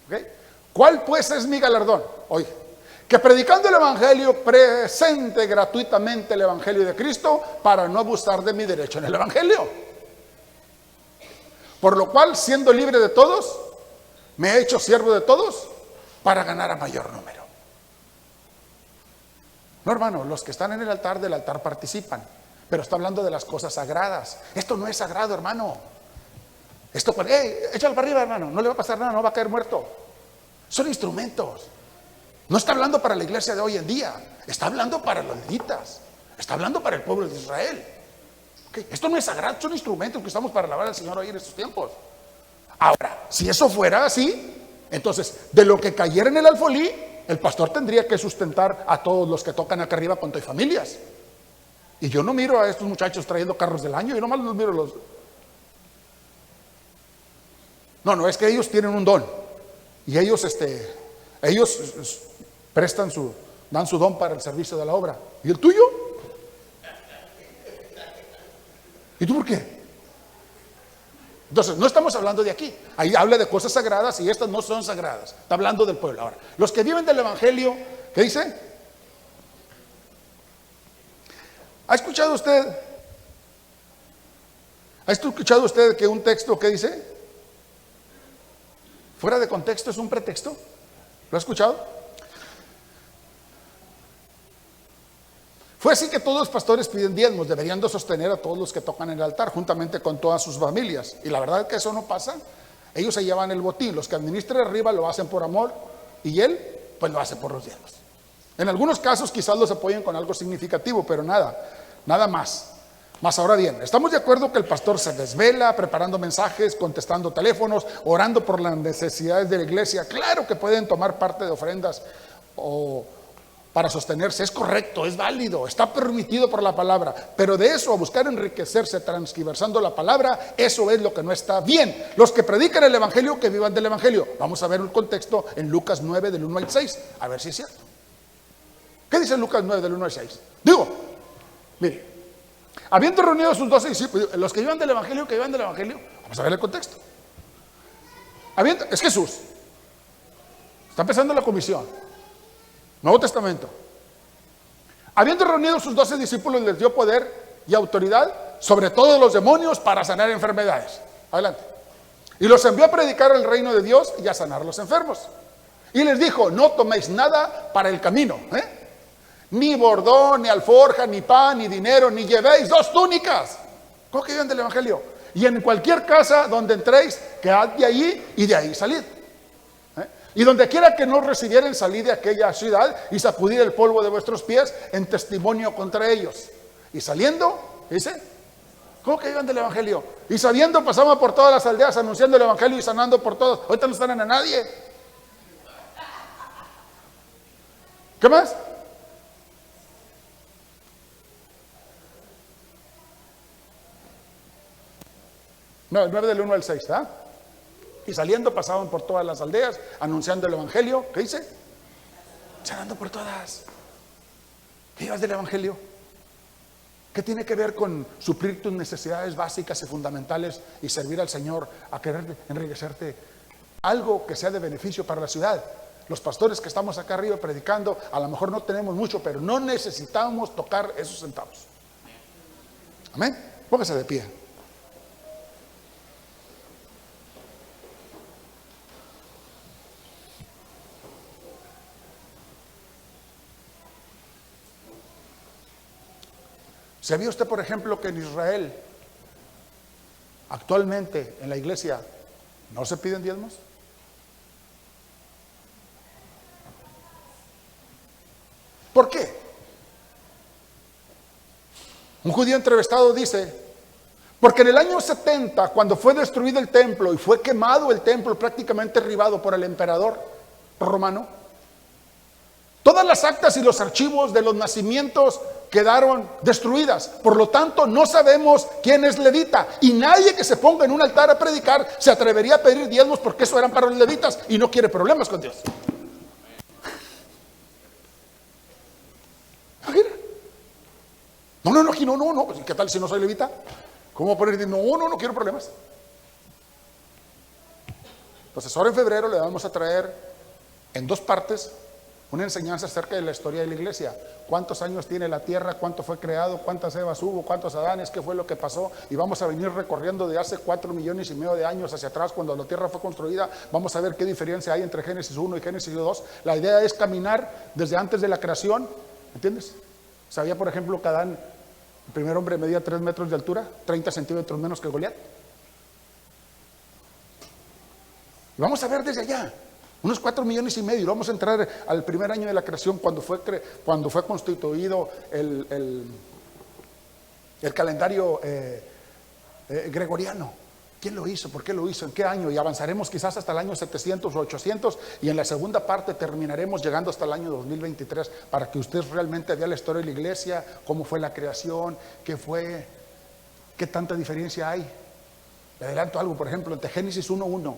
[SPEAKER 1] ¿Okay? ¿Cuál pues es mi galardón? Oye, que predicando el evangelio presente gratuitamente el evangelio de Cristo para no abusar de mi derecho en el evangelio. Por lo cual, siendo libre de todos, me he hecho siervo de todos para ganar a mayor número. No, hermano, los que están en el altar del altar participan, pero está hablando de las cosas sagradas. Esto no es sagrado, hermano. Esto, échalo para arriba, hermano, no le va a pasar nada, no va a caer muerto. Son instrumentos. No está hablando para la iglesia de hoy en día, está hablando para los levitas, está hablando para el pueblo de Israel. ¿Okay? Esto no es sagrado, son instrumentos que usamos para alabar al Señor hoy en estos tiempos. Ahora, si eso fuera así, entonces de lo que cayera en el alfolí, el pastor tendría que sustentar a todos los que tocan acá arriba con todas familias. Y yo no miro a estos muchachos trayendo carros del año, yo nomás los miro los... No, es que ellos tienen un don. Y ellos dan su don para el servicio de la obra. ¿Y el tuyo? ¿Y tú por qué? Entonces, no estamos hablando de aquí. Ahí habla de cosas sagradas y estas no son sagradas. Está hablando del pueblo. Ahora, los que viven del evangelio, ¿qué dice? ¿Ha escuchado usted que un texto que dice? Fuera de contexto es un pretexto. ¿Lo ha escuchado? Fue así que todos los pastores piden diezmos, deberían de sostener a todos los que tocan en el altar, juntamente con todas sus familias. Y la verdad es que eso no pasa. Ellos se llevan el botín, los que administran arriba lo hacen por amor y él pues lo hace por los diezmos. En algunos casos quizás los apoyen con algo significativo, pero nada más. Más ahora bien, estamos de acuerdo que el pastor se desvela preparando mensajes, contestando teléfonos, orando por las necesidades de la iglesia. Claro que pueden tomar parte de ofrendas o para sostenerse, es correcto, es válido, está permitido por la palabra, pero de eso a buscar enriquecerse transgiversando la palabra, eso es lo que no está bien. Los que predican el evangelio, que vivan del evangelio. Vamos a ver un contexto en Lucas 9 del 1 al 6, a ver si es cierto. ¿Qué dice Lucas 9 del 1 al 6? Mire, habiendo reunido a sus 12 discípulos, los que vivan del evangelio, vamos a ver el contexto. Es Jesús, está empezando la comisión. Nuevo Testamento. Habiendo reunido sus 12 discípulos, les dio poder y autoridad sobre todos los demonios para sanar enfermedades. Adelante. Y los envió a predicar el reino de Dios y a sanar a los enfermos. Y les dijo: no toméis nada para el camino, ni bordón, ni alforja, ni pan, ni dinero, ni llevéis 2 túnicas. ¿Cómo que viven del evangelio? Y en cualquier casa donde entréis, quedad de allí y de ahí salid. Y donde quiera que no recibieren, salid de aquella ciudad y sacudid el polvo de vuestros pies en testimonio contra ellos. Y saliendo, dice, ¿cómo que vivan del evangelio? Y saliendo pasaban por todas las aldeas anunciando el evangelio y sanando por todos. Ahorita no sanan a nadie. ¿Qué más? No, el 9 del 1 al 6, ¿verdad? Y saliendo pasaban por todas las aldeas anunciando el evangelio. ¿Qué dice? Sanando por todas. ¿Qué llevas del evangelio? ¿Qué tiene que ver con suplir tus necesidades básicas y fundamentales y servir al Señor a querer enriquecerte? Algo que sea de beneficio para la ciudad. Los pastores que estamos acá arriba predicando, a lo mejor no tenemos mucho, pero no necesitamos tocar esos centavos. Amén. Póngase de pie. ¿Sabía usted, por ejemplo, que en Israel, actualmente en la iglesia, no se piden diezmos? ¿Por qué? Un judío entrevistado dice: porque en el año 70, cuando fue destruido el templo y fue quemado el templo, prácticamente derribado por el emperador romano, todas las actas y los archivos de los nacimientos quedaron destruidas. Por lo tanto, no sabemos quién es levita. Y nadie que se ponga en un altar a predicar se atrevería a pedir diezmos, porque eso eran para los levitas y no quiere problemas con Dios. No. ¿Qué tal si no soy levita? ¿Cómo poner? No quiero problemas. Entonces, ahora en febrero le vamos a traer en 2 partes una enseñanza acerca de la historia de la iglesia. ¿Cuántos años tiene la tierra? ¿Cuánto fue creado? ¿Cuántas Evas hubo? ¿Cuántos Adanes? ¿Qué fue lo que pasó? Y vamos a venir recorriendo de hace 4,5 millones de años hacia atrás, cuando la tierra fue construida. Vamos a ver qué diferencia hay entre Génesis 1 y Génesis 2. La idea es caminar desde antes de la creación. ¿Entiendes? ¿Sabía, por ejemplo, que Adán, el primer hombre, medía 3 metros de altura, 30 centímetros menos que Goliat? Y vamos a ver desde allá. Unos 4,5 millones. Y vamos a entrar al primer año de la creación, cuando fue constituido el calendario gregoriano. ¿Quién lo hizo? ¿Por qué lo hizo? ¿En qué año? Y avanzaremos quizás hasta el año 700 o 800, y en la segunda parte terminaremos llegando hasta el año 2023, para que usted realmente vea la historia de la iglesia, cómo fue la creación, qué fue, qué tanta diferencia hay. Le adelanto algo, por ejemplo, entre Génesis 1:1,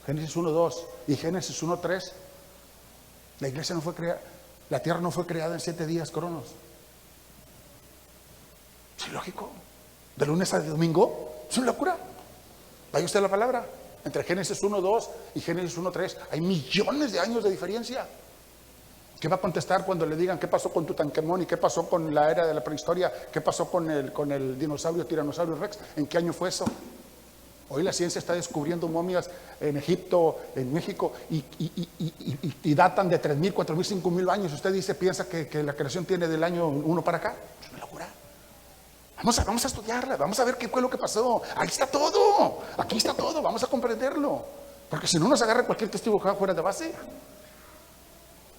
[SPEAKER 1] Génesis 1:2 y Génesis 1:3, la iglesia no fue creada, la tierra no fue creada en 7 días cronos. Es lógico. De lunes a domingo, es una locura. Vaya usted la palabra. Entre Génesis 1:2 y Génesis 1:3 hay millones de años de diferencia. ¿Qué va a contestar cuando le digan qué pasó con Tutankamón y qué pasó con la era de la prehistoria? ¿Qué pasó con el dinosaurio Tiranosaurio Rex? ¿En qué año fue eso? Hoy la ciencia está descubriendo momias en Egipto, en México, y datan de 3,000, 4,000, 5,000 años. Usted piensa que la creación tiene del año 1 para acá. Es una locura. Vamos a estudiarla, vamos a ver qué fue lo que pasó. Ahí está todo, aquí está todo, vamos a comprenderlo. Porque si no nos agarra cualquier testigo fuera de base.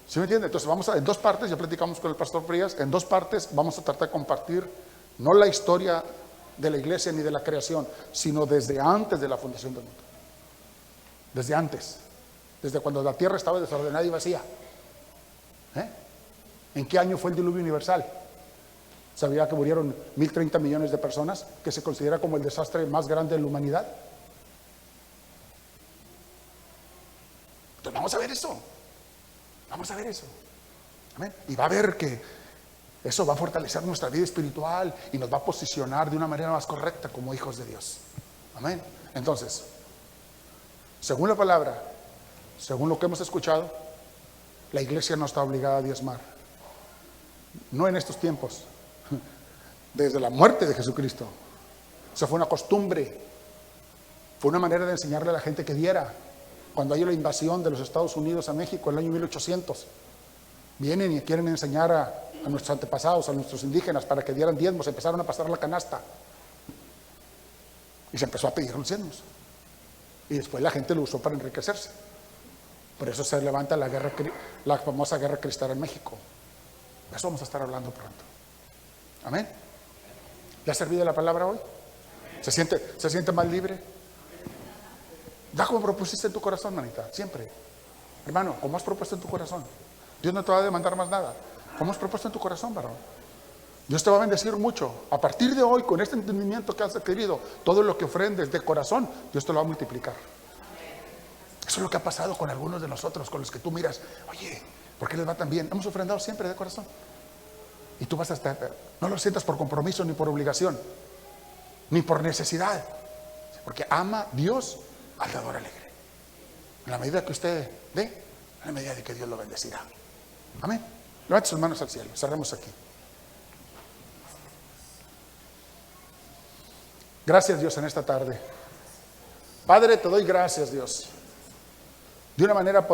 [SPEAKER 1] ¿Sí me entiende? Entonces en 2 partes, ya platicamos con el pastor Frías, en 2 partes vamos a tratar de compartir no la historia de la iglesia ni de la creación, sino desde antes de la fundación del mundo. Desde antes, desde cuando la tierra estaba desordenada y vacía. ¿En qué año fue el diluvio universal? ¿Sabía que murieron 1,030 millones de personas? Que se considera como el desastre más grande de la humanidad. Entonces vamos a ver eso. Vamos a ver eso. Amén. Y va a ver que eso va a fortalecer nuestra vida espiritual y nos va a posicionar de una manera más correcta como hijos de Dios. Amén. Entonces, según la palabra, según lo que hemos escuchado, la iglesia no está obligada a diezmar. No en estos tiempos. Desde la muerte de Jesucristo. Eso fue una costumbre, fue una manera de enseñarle a la gente que diera. Cuando hay la invasión de los Estados Unidos a México en el año 1800, vienen y quieren enseñar a nuestros antepasados, a nuestros indígenas, para que dieran diezmos. Empezaron a pasar la canasta y se empezó a pedir los diezmos, y después la gente lo usó para enriquecerse. Por eso se levanta la famosa guerra cristal en México. De eso vamos a estar hablando pronto. Amén. ¿Le ha servido la palabra hoy? ¿Se siente más libre? Da como propusiste en tu corazón, manita, siempre. Hermano, como has propuesto en tu corazón, Dios no te va a demandar más nada. ¿Cómo has propuesto en tu corazón, varón? Dios te va a bendecir mucho. A partir de hoy, con este entendimiento que has adquirido, todo lo que ofrendes de corazón, Dios te lo va a multiplicar. Eso es lo que ha pasado con algunos de nosotros, con los que tú miras, oye, ¿por qué les va tan bien? Hemos ofrendado siempre de corazón. Y tú vas a estar, no lo sientas por compromiso, ni por obligación, ni por necesidad, porque ama Dios al dador alegre. En la medida que usted dé, en la medida de que Dios lo bendecirá. Amén. Levante sus manos al cielo. Cerremos aquí. Gracias, Dios, en esta tarde. Padre, te doy gracias, Dios, de una manera poderosa.